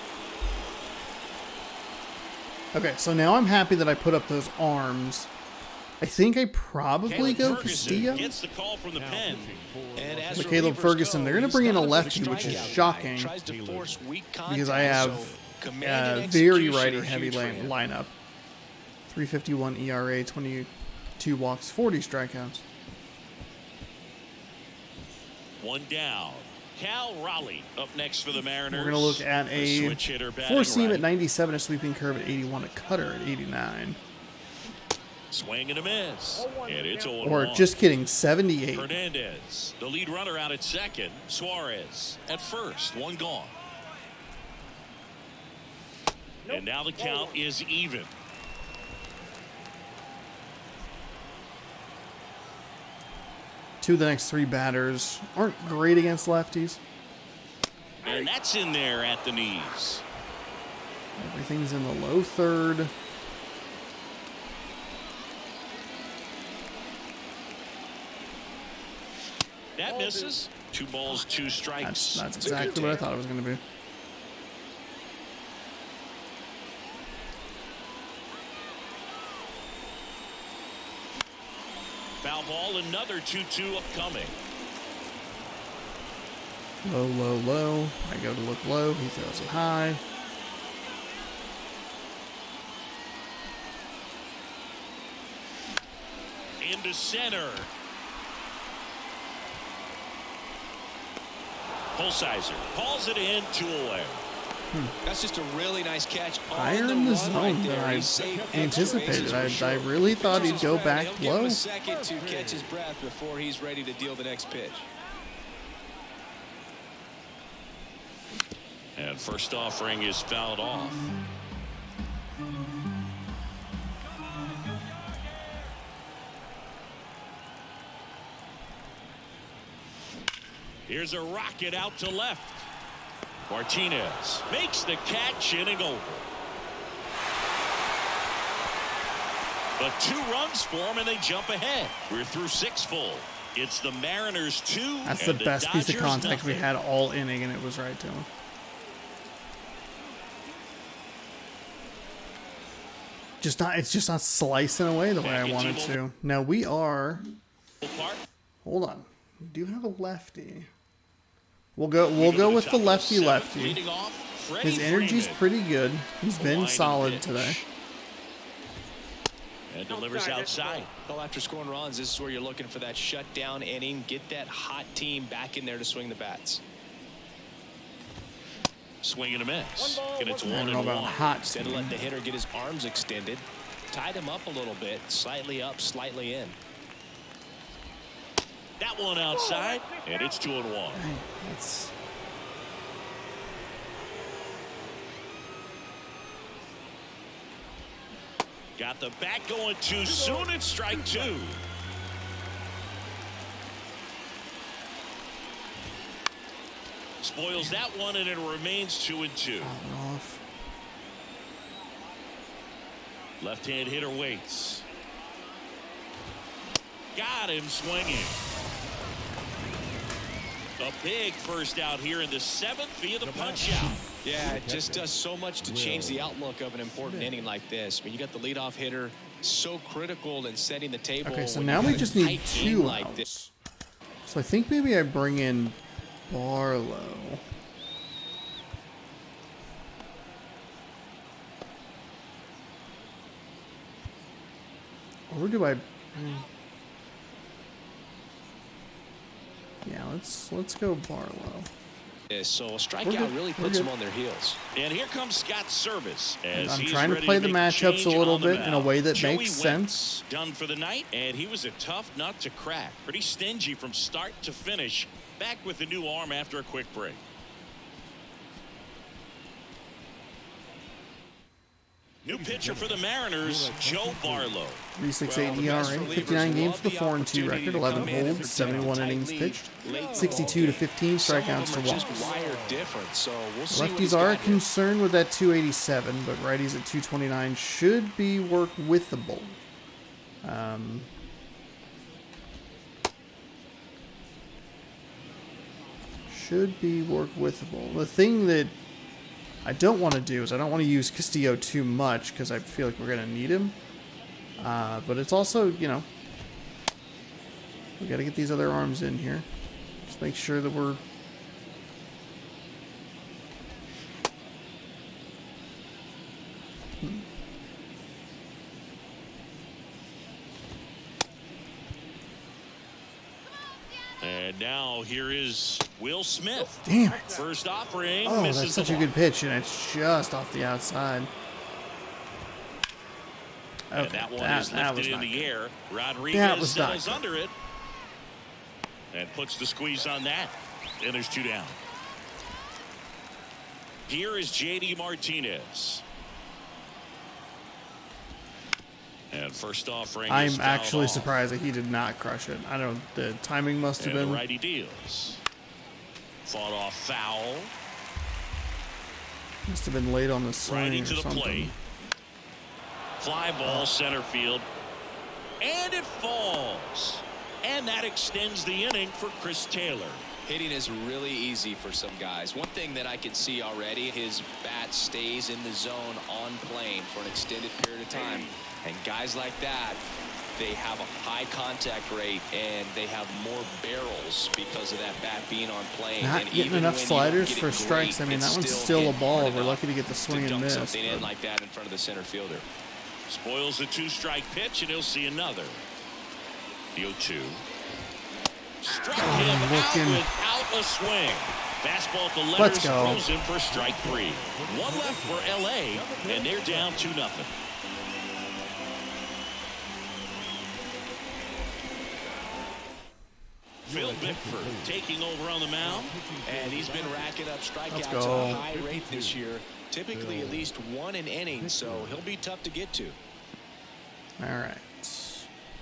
Okay, so now I'm happy that I put up those arms. I think I probably Caleb go Ferguson Castillo. gets the call from the pen. And as But Caleb relievers Ferguson, go, they're going to he's bring in a not lefty, which is strikeout guy. shocking Tries to force weak because I contact, have so command and very execution rider-heavy is huge for him. lineup. 351 ERA, 22 walks, 40 strikeouts. One down. Cal Raleigh up next for the Mariners. We're going to look at The a switch hitter batting four-seam right. at 97, a sweeping curve at 81, a cutter at 89. Swing and a miss. And it's 0-1. Or just kidding, 78. Hernandez, the lead runner out at second. Suarez at first, one gone. And now the count is even. Two of the next three batters aren't great against lefties. And that's in there at the knees. Everything's in the low third. That misses. 2 balls, 2 strikes. That's exactly what I thought it was going to be. Foul ball, another 2-2 upcoming. Low, low, low. I go to look low. He throws it high. Into center. Holsizer hauls it in, 2 away. That's just a really nice catch. Higher on in the run zone right than there. I He saved extra anticipated. bases for I sure. really thought he'd go back He'll give him low. a second to catch his breath before he's ready to deal the next pitch. And first offering is fouled off. Here's a rocket out to left. Martinez makes the catch, inning over. But 2 runs for him, and they jump ahead. We're through 6 full. It's the Mariners 2. That's the and best piece of Dodgers contact we nothing. had all inning, and it was right to him. It's just not slicing away the way I want it to. Now we are. Hold on. We do have a lefty. We'll go with the lefty. Leading off, Freddie His energy's Freeman. pretty good. He's been Line solid pitch. today. And delivers outside. Well, after scoring runs, this is where you're looking for that shutdown inning. Get that hot team back in there to swing the bats. Swing and a miss. And it's I don't 1-1. know about hot Instead of team. letting the hitter get his arms extended, tied him up a little bit, slightly up, slightly in. That one outside, and it's 2-1. That's Got the bat going too soon. It's strike 2. Spoils that one, and it remains 2-2. off. Left-hand hitter waits. Got him swinging. A big first out here in the 7th via the punch out. Yeah, it just does so much to change the outlook of an important inning like this. I mean, you got the leadoff hitter, so critical in setting the table. Okay, so when now you we got a just need tight 2 game like outs. this. So I think maybe I bring in Barlow. Or do I? Yeah, let's go Barlow. So a We're strikeout good. really We're puts good. them on their heels. And here comes Scott's service. As I'm he's trying to ready play the make a matchups change a little on the bit in a mound. way that Joey makes Wicks sense. Done for the night, and he was a tough nut to crack. Pretty stingy from start to finish. Back with the new arm after a quick break. New pitcher for the Mariners, Joe Barlow. 3.68 ERA, 59 games for the 4-2 record, 11 holds, 71 innings pitched, 62 to 15 strikeouts to walks. Lefties are concerned with that 287, but righties at 229 should be workable. Should be workable. The thing that I don't want to do is I don't want to use Castillo too much because I feel like we're going to need him. But it's also, you know, we got to get these other arms in here. Just make sure that we're... And now here is Will Smith. Damn it. First offering. Oh, misses that's such the a good pitch, and it's just off the outside. And Okay, that one that is lifted was in not the good. air. That Rodriguez was not settles good. under it. And puts the squeeze on that. And there's 2 down. Here is J.D. Martinez. And first offering. I'm actually surprised that he did not crush it. I don't. The timing must have And the been. righty deals. Fought off foul. Must have been late on the swing Righty or to the something. plate. Fly ball center field. And it falls. And that extends the inning for Chris Taylor. Hitting is really easy for some guys. One thing that I can see already, his bat stays in the zone on plane for an extended period of time. And guys like that, they have a high contact rate and they have more barrels because of that bat being on plane. Not and getting even enough when you sliders don't get for it strikes. great, I mean, it's that one's still a hitting ball. hard We're enough lucky to get the swing to and dunk miss. something in But like that in front of the center fielder. Spoils a 2-strike pitch, and he'll see another. The 0-2. Struck him out looking. without a swing. Fastball at the letters, Let's go. throws him for strike 3. One left for L.A., and they're down 2-0. Phil Bickford taking over on the mound. And he's been racking up Let's strikeouts go. at a high rate this year. Typically at least 1 an inning, so he'll be tough to get to. all right.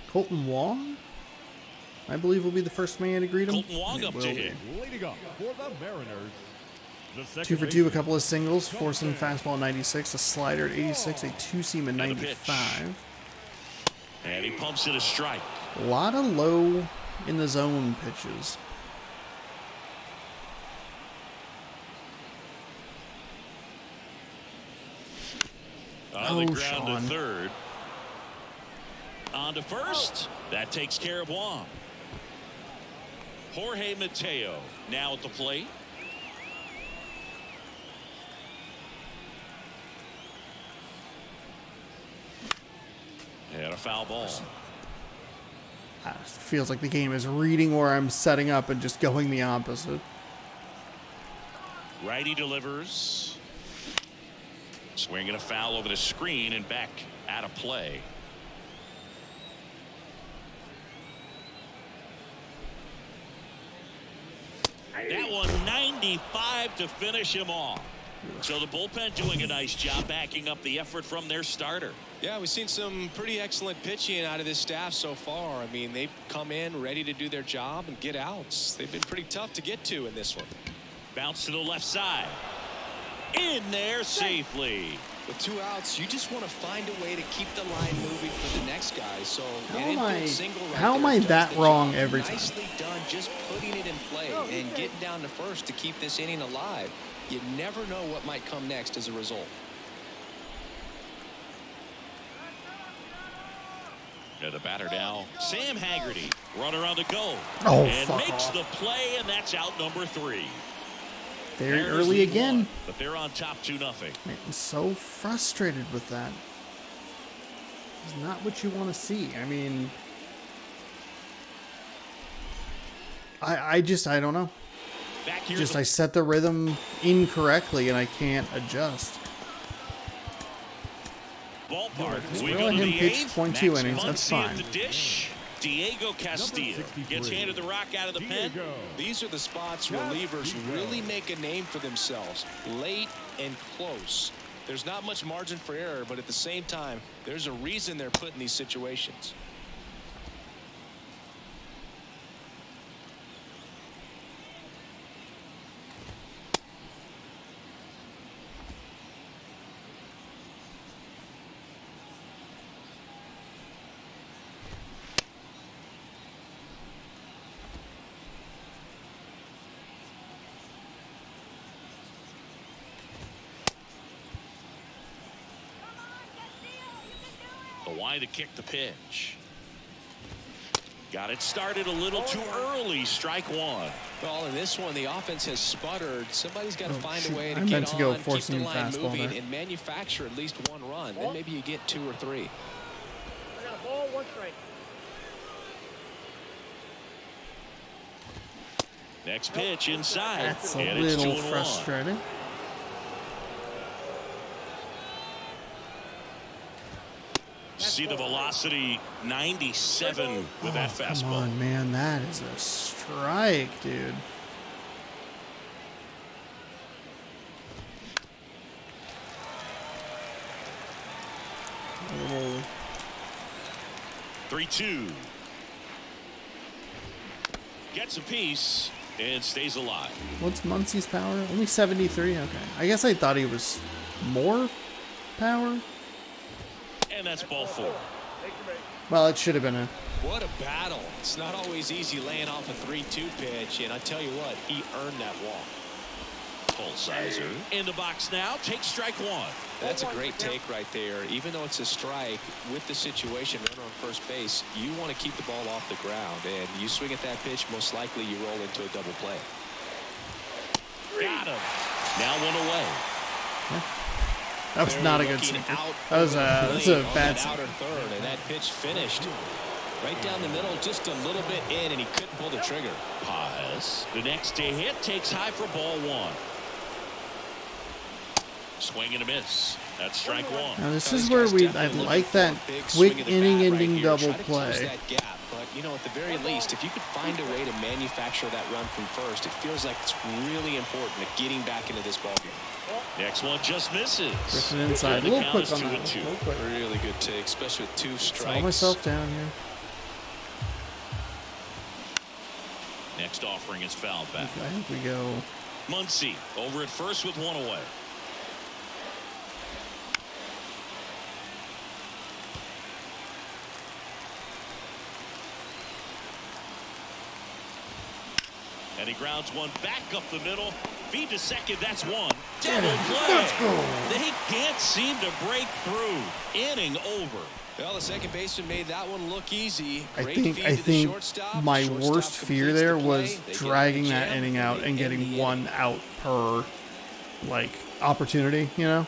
Colton Wong, I believe, will be the first man to greet him. Colton Wong It up will to be. hit. Leading up for the Mariners, the second 2 for 2, a baseman, couple of singles, forcing fastball at 96, a slider at 86, a 2-seam at And a pitch. 95. And he pumps it a strike. A lot of low in the zone pitches. On the Oh, ground Sean. to third. On to first. That takes care of Wong. Jorge Mateo now at the plate. And a foul ball. Feels like the game is reading where I'm setting up and just going the opposite. Righty delivers. Swinging a foul over the screen and back out of play. That one 95 to finish him off. So the bullpen doing a nice job backing up the effort from their starter. Yeah, we've seen some pretty excellent pitching out of this staff so far. I mean, they've come in ready to do their job and get outs. They've been pretty tough to get to in this one. Bounce to the left side. In there safely. With 2 outs, you just want to find a way to keep the line moving for the next guy. So How an am I- infield single right how am there I does that the wrong job. every time? Nicely done, just putting it in play and getting down to first to keep this inning alive. You never know what might come next as a result. And the batter now, Sam Haggerty. Runner on the go. Oh, and fuck makes off. the play, and that's out number 3. Very Mariners early lead again. 1, but they're on top 2-0. I'm so frustrated with that. It's not what you want to see. I mean, I don't know. Back here Just I set the rhythm incorrectly and I can't adjust. ballpark. Just We let go to him the pitch 8th. 0.2 Max innings, that's Muncy fine. at the dish. Diego Castillo gets handed the rock out of the pen. Diego. These are the spots relievers really make a name for themselves. Late and close. There's not much margin for error, but at the same time, there's a reason they're put in these situations. The why to kick the pitch. Got it started a little too early. Strike 1. Well, in this one, the offense has sputtered. Somebody's got to find shoot. a way I to meant get to go on, keep forcing the a line fastball moving, there. and manufacture at least 1 run. Then maybe you get 2 or 3. I got a ball, 1 strike. Next pitch inside. That's a and it's little 2-1. frustrating. See the velocity 97 with that Come fastball. on, man. That is a strike, dude. A little 3-2. Gets a piece and stays alive. What's Muncy's power? Only 73? Okay. I guess I thought he was more power. And that's ball 4. Well, it should have been a... What a battle. It's not always easy laying off a 3-2 pitch, and I tell you what, he earned that walk. Full sizer in the box now. Take strike 1. That's a great take right there. Even though it's a strike, with the situation, runner on first base, you want to keep the ball off the ground, and you swing at that pitch, most likely you roll into a double play. Got him. Now 1 away. That was They're not a good looking sinker. out That was over the a plate on bad that sinker. outer third, and that pitch finished right down the middle, just a little bit in, and he couldn't pull the trigger. Paz. The next to hit takes high for ball 1. Swing and a miss. That's strike 1. Now this These is where guys I definitely looking like for that a big swing quick of the bat inning-ending right here. double Try to close play. that gap, but you know, at the very least, if you could find a way to manufacture that run from first, it feels like it's really important at getting back into this ballgame. Next one just misses. Drifting inside. A And the little count quick is on 2 that. and 2. A little quick. Really good take, especially with 2 strikes. Slow myself down here. Next offering is fouled back. I think we go... Muncy over at first with 1 away. And he grounds one back up the middle. Feed to second. That's 1. Double play. Let's go. They can't seem to break through. Inning over. Well, the second baseman made that one look easy. I Great think feed to the shortstop. my Shortstop worst fear completes there the play. was They get dragging in the that jam, inning out they and end getting the 1 out per like opportunity, you know?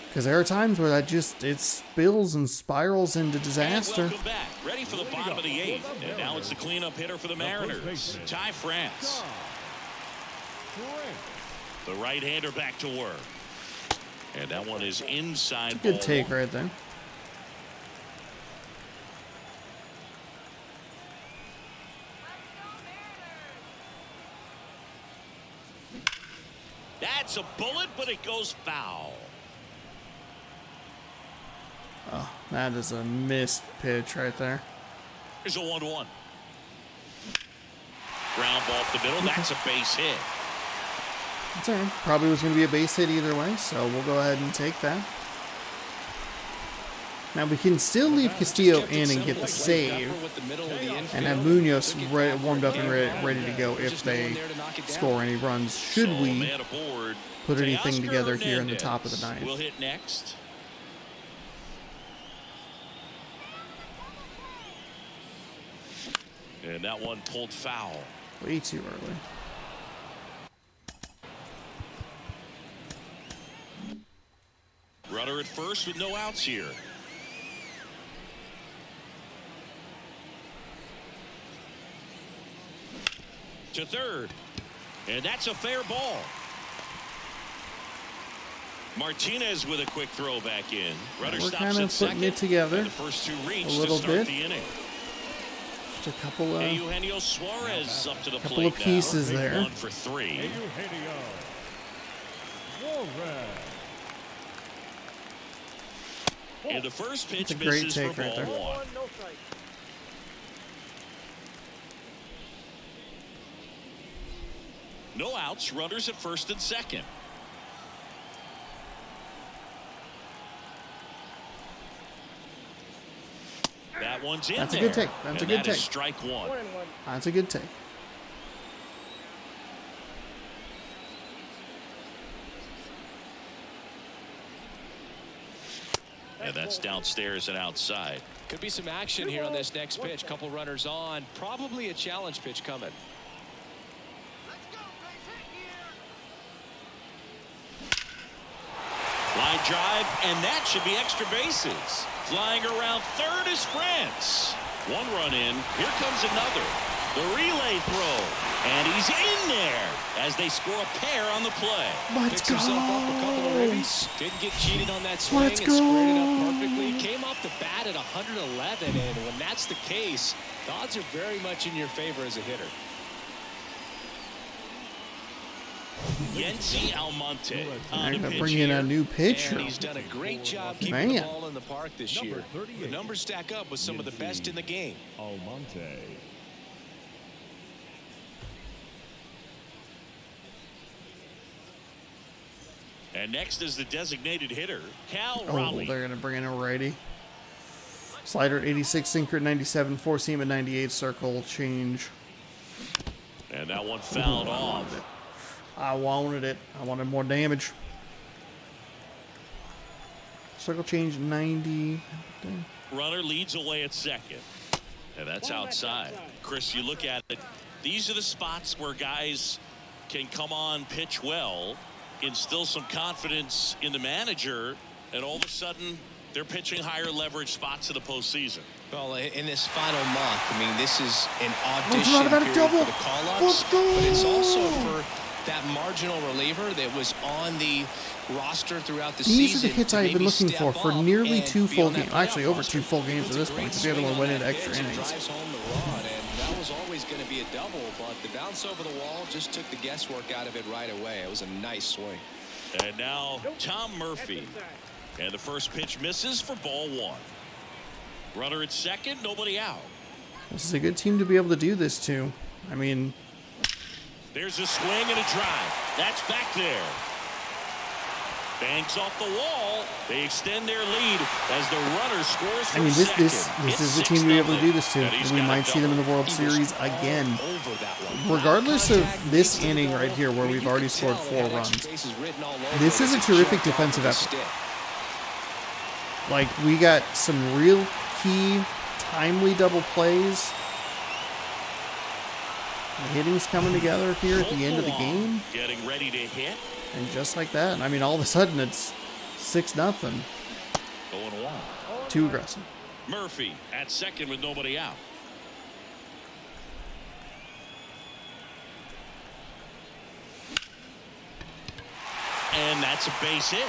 Because there are times where that just it spills and spirals into disaster. And welcome back. Ready for the bottom of the 8th. And now it's the cleanup hitter for the Mariners. Ty France. The right-hander back to work. And that one is inside. Good ball take 1. right there. That's a bullet, but it goes foul. Oh, that is a missed pitch right there. Here's a 1-1. Ground ball up the middle. That's a base hit. That's all right. Probably was going to be a base hit either way, so we'll go ahead and take that. Now we can still leave Castillo in and get the save, and have Munoz warmed up and ready to go if they score any runs. Should we put anything together here in the top of the ninth? We'll hit next. And that one pulled foul. Way too early. Runner at first with no outs here. To third. And that's a fair ball. Martinez with a quick throw back in. Runner We're stops kind of at putting second. it together The first two reach a little to start bit. the inning. Just a couple Eugenio Suarez up to the couple plate of pieces now. there. 1 for 3. Eugenio Suarez. And the first pitch a great misses take for right ball there. 1. No strike. No outs. Runners at first and second. That one's in That's a there. good take. That's a And good that is take. strike 1. 1-1. That's a good take. And that's downstairs and outside. Could be some action here on this next pitch. Couple runners on. Probably a challenge pitch coming. Line drive, and that should be extra bases. Flying around third is France. 1 run in. Here comes another. The relay throw. And he's in there as they score a pair on the play. Let's Picks himself up a couple of ribbies. Didn't get cheated on that swing and squared it up perfectly. Came off the bat at 111, and when that's the case, the odds are very much in your favor as a hitter. Yency Almonte I'm on the gonna pitch bring in here. a new pitcher. And he's done a great job keeping Man. the ball in the park this Number year. 38. The numbers stack up with some of the best in the game. Almonte. And next is the designated hitter, Cal Oh, Raleigh. they're gonna bring in a righty. Slider at 86, sinker at 97, four seam at 98, circle change. And that one fouled Ooh, I off. wanted it. I wanted it. I wanted more damage. Circle change 90. Runner leads away at second. And that's outside. Chris, you look at it. These are the spots where guys can come on, pitch well, instill some confidence in the manager, and all of a sudden they're pitching higher leverage spots in the postseason. Well, in this final month, I mean, this is an Let's audition run about a period double. for the call-ups, Let's go. but it's also for that marginal reliever that was on the roster throughout the season. These are the hits to I've been maybe looking step for up nearly and 2 be full on that games. Actually, playoff over roster. 2 full games at this point, because the other one went into extra innings. Drives home the run, and that was always going to be a double, but the bounce over the wall just took the guesswork out of it right away. It was a nice swing. And now Tom Murphy. And the first pitch misses for ball 1. Runner at second, nobody out. This is a good team to be able to do this to. I mean, There's a swing and a drive. That's back there. Banks off the wall. They extend their lead as the runner scores from this second. is the team to be able to do this to. And we might see them in the World Series again. Regardless of this inning right here where we've already scored 4 runs. This is a terrific defensive effort. Like, we got some real key, timely double plays. The hitting's coming together here at the end of the game. Getting ready to hit. And just like that, I mean, all of a sudden it's 6-0. 0-1. Too aggressive. Murphy at second with nobody out. And that's a base hit.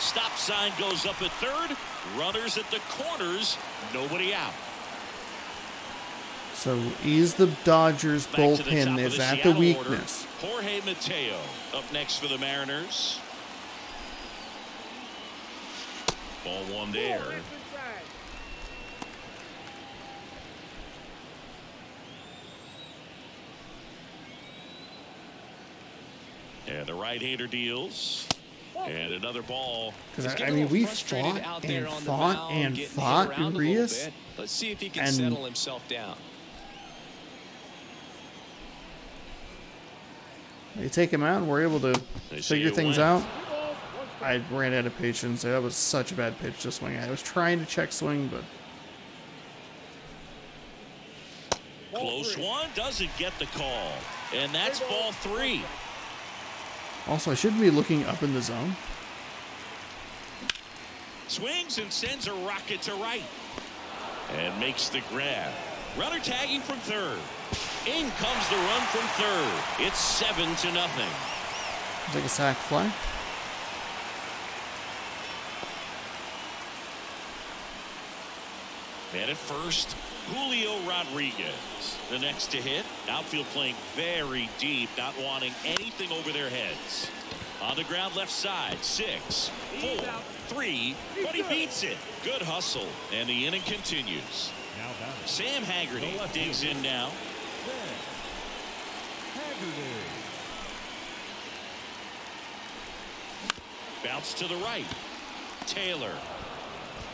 Stop sign goes up at third. Runners at the corners. Nobody out. So is the Dodgers Back to the top bullpen of is the at the Seattle weakness. order. Jorge Mateo up next for the Mariners. Ball 1 there. And the right-hander deals. And another ball. Because I mean, we fought and fought Urias. Let's see if he can settle himself down. They take him out, and we're able to figure things out. I ran out of patience. That was such a bad pitch to swing at. I was trying to check swing, but Close one, doesn't get the call. And that's ball 3. also I shouldn't be looking up in the zone. Swings and sends a rocket to right. And makes the grab. Runner tagging from third. In comes the run from third. It's 7-0. It's like a sac fly. And at first, Julio Rodriguez. The next to hit. Outfield playing very deep, not wanting anything over their heads. On the ground left side, 6, 4, 3, but he beats it. Good hustle, and the inning continues. Now batting. Sam Haggerty digs in now. Haggerty. Bounce to the right. Taylor.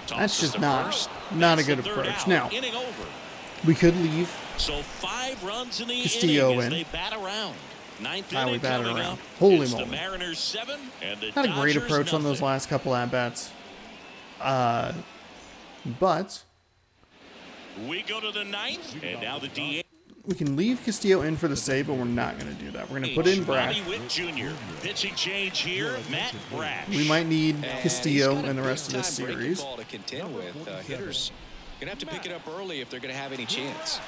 That's Tosses just to not first. a That's good the third approach. out. Now, Inning over. we could leave. So 5 runs in the Castillo inning as in. they bat around. Ninth We inning batted coming around. up. Holy It's moly. the Mariners 7 and the Had a great Dodgers approach on those nothing. last couple at-bats. But We go to the 9th, and now the DH. we can leave Castillo in for the save, but we're not going to do that. We're going to put in Brad. Bobby Witt Jr. Pitching change here, Matt Brash. We might need And Castillo he's got a in the rest of this big-time breaking series. ball to contend with. Hitters gonna have to pick it up early if they're gonna have any chance.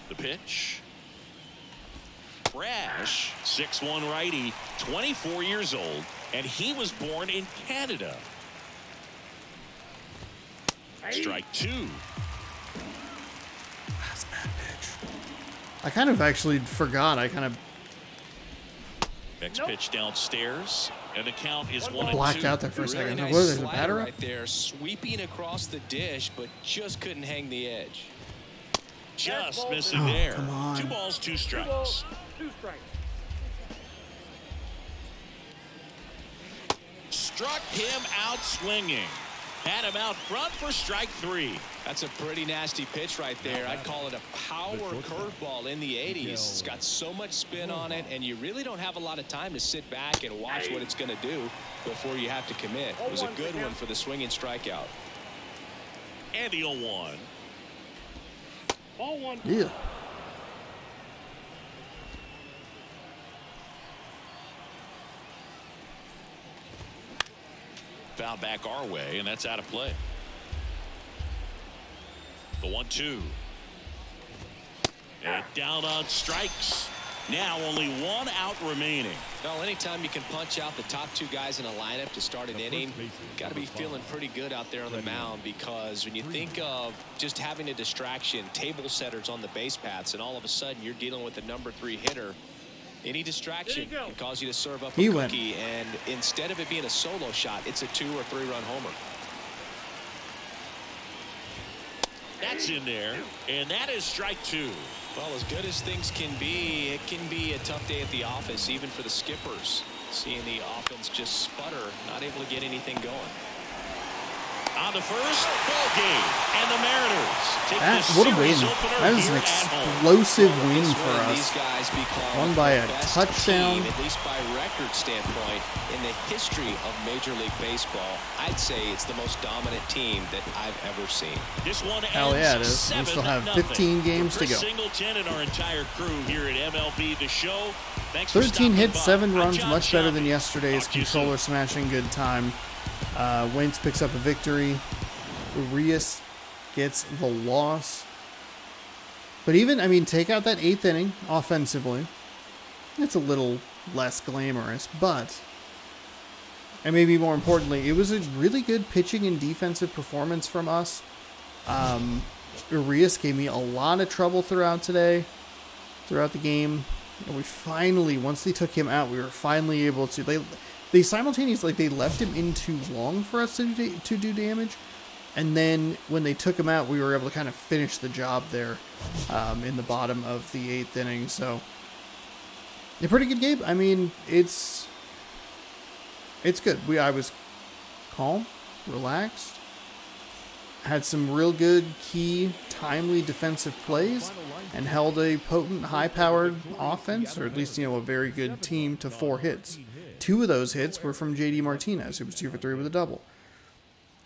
The pitch. Brash, 6'1" righty, 24 years old, and he was born in Canada. Strike 2. That's a bad pitch. I kind of actually forgot. I kind of Next pitch downstairs, and the count is 1-2. blacked out there for a Really second. nice What is the slider batter up? right there, sweeping across the dish, but just couldn't hang the edge. Just missing Oh, there. come on. 2 balls, 2 2 strikes. balls, 2 strikes. Struck him out swinging. Had him out front for strike 3. That's a pretty nasty pitch right there. I'd call it a power curveball in the 80s. It's got so much spin on it, and you really don't have a lot of time to sit back and watch what it's going to do before you have to commit. It was a good one for the swinging strikeout. And the 0-1. Ball 1. Yeah. Foul back our way, and that's out of play. The 1-2. And down on strikes. Now only 1 out remaining. Well, anytime you can punch out the top 2 guys in a lineup to start an inning, got to be feeling pretty good out there on the mound, because when you think of just having a distraction, table setters on the base paths, and all of a sudden you're dealing with the number 3 hitter, any distraction can cause you to serve up a He went. cookie, and instead of it being a solo shot, it's a 2 or 3 run homer. That's in there, and that is strike 2. Well, as good as things can be, it can be a tough day at the office, even for the skippers. Seeing the offense just sputter, not able to get anything going. On the first, ball game. And the Mariners take the What a win. series opener That is here an at home. explosive win This for one, us. these guys become Won by the a best touchdown. team, at least by record standpoint, in the history of Major League Baseball. I'd say it's the most dominant team that I've ever seen. This one Hell yeah, it ends is. We still have 7-0. 15 games For to go. Chris Singleton and our entire crew here at MLB The Show. Thanks for 13 stopping hits, by. 7 I'm runs, John much better than Shelby. yesterday's. Talk to you Controller soon. smashing, good time. Wentz picks up a victory. Urias gets the loss. But even, take out that 8th inning offensively. It's a little less glamorous, but, and maybe more importantly, it was a really good pitching and defensive performance from us. Urias gave me a lot of trouble throughout the game. And we finally, once they took him out, we were finally able to, they simultaneously, they left him in too long for us to do damage. And then when they took him out, we were able to kind of finish the job there in the bottom of the 8th inning. So, a pretty good game. It's good. I was calm, relaxed, had some real good, key, timely defensive plays, and held a potent, high-powered offense, or at least, a very good team to 4 hits. 2 of those hits were from J.D. Martinez, who was 2 for 3 with a double.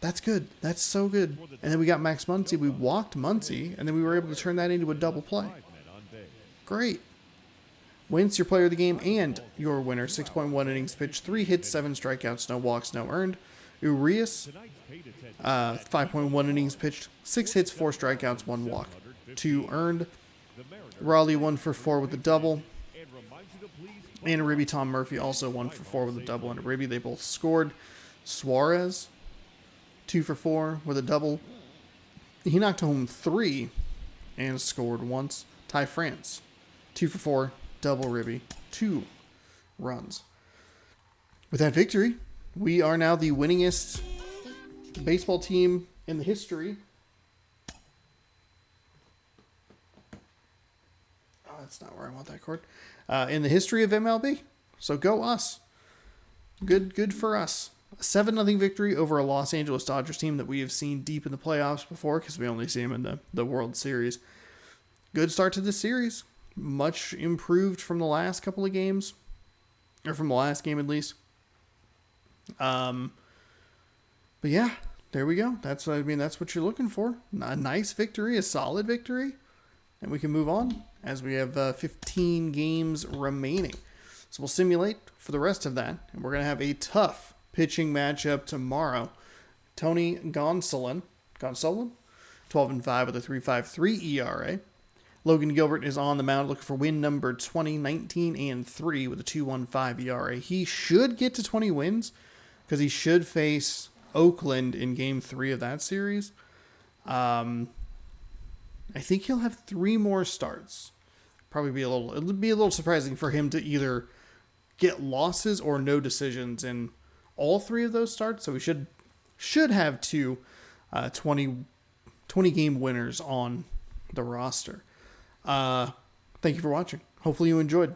That's good. That's so good. And then we got Max Muncy. We walked Muncy, and then we were able to turn that into a double play. Great. Wentz, your player of the game, and your winner. 6.1 innings pitched, 3 hits, 7 strikeouts, no walks, no earned. Urias, 5.1 innings pitched, 6 hits, 4 strikeouts, 1 walk, 2 earned. Raleigh 1 for 4 with a double. And Ribby Tom Murphy also 1 for 4 with a double and a Ribby. They both scored. Suarez, 2 for 4 with a double. He knocked home 3 and scored once. Ty France, 2 for 4, double Ribby, 2 runs. With that victory, we are now the winningest baseball team in the history. Oh, that's not where I want that cord. In the history of MLB. So go us. Good for us. A 7-0 victory over a Los Angeles Dodgers team that we have seen deep in the playoffs before because we only see them in the World Series. Good start to this series. Much improved from the last couple of games. Or from the last game at least. But yeah, there we go. That's what you're looking for. A nice victory, a solid victory. And we can move on as we have 15 games remaining. So we'll simulate for the rest of that. And we're going to have a tough pitching matchup tomorrow. Tony Gonsolin, 12-5 with a 3.53 ERA. Logan Gilbert is on the mound looking for win number 20, 19-3 with a 2.15 ERA. He should get to 20 wins because he should face Oakland in Game 3 of that series. I think he'll have 3 more starts. It'll be a little surprising for him to either get losses or no decisions in all 3 of those starts. So we should have 2 20 game winners on the roster. Thank you for watching. Hopefully you enjoyed.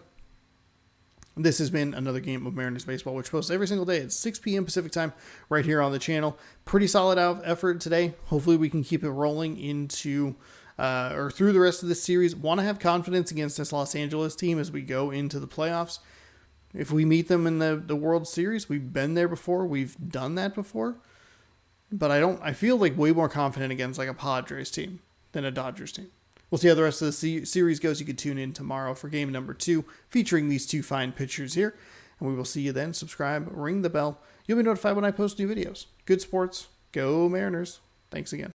This has been another game of Mariners Baseball, which posts every single day at 6 p.m. Pacific time right here on the channel. Pretty solid effort today. Hopefully we can keep it rolling into or through the rest of this series. Want to have confidence against this Los Angeles team as we go into the playoffs. If we meet them in the World Series, we've been there before. We've done that before. But I feel like way more confident against like a Padres team than a Dodgers team. We'll see how the rest of the series goes. You can tune in tomorrow for game number 2, featuring these 2 fine pitchers here. And we will see you then. Subscribe, ring the bell. You'll be notified when I post new videos. Good sports. Go Mariners. Thanks again.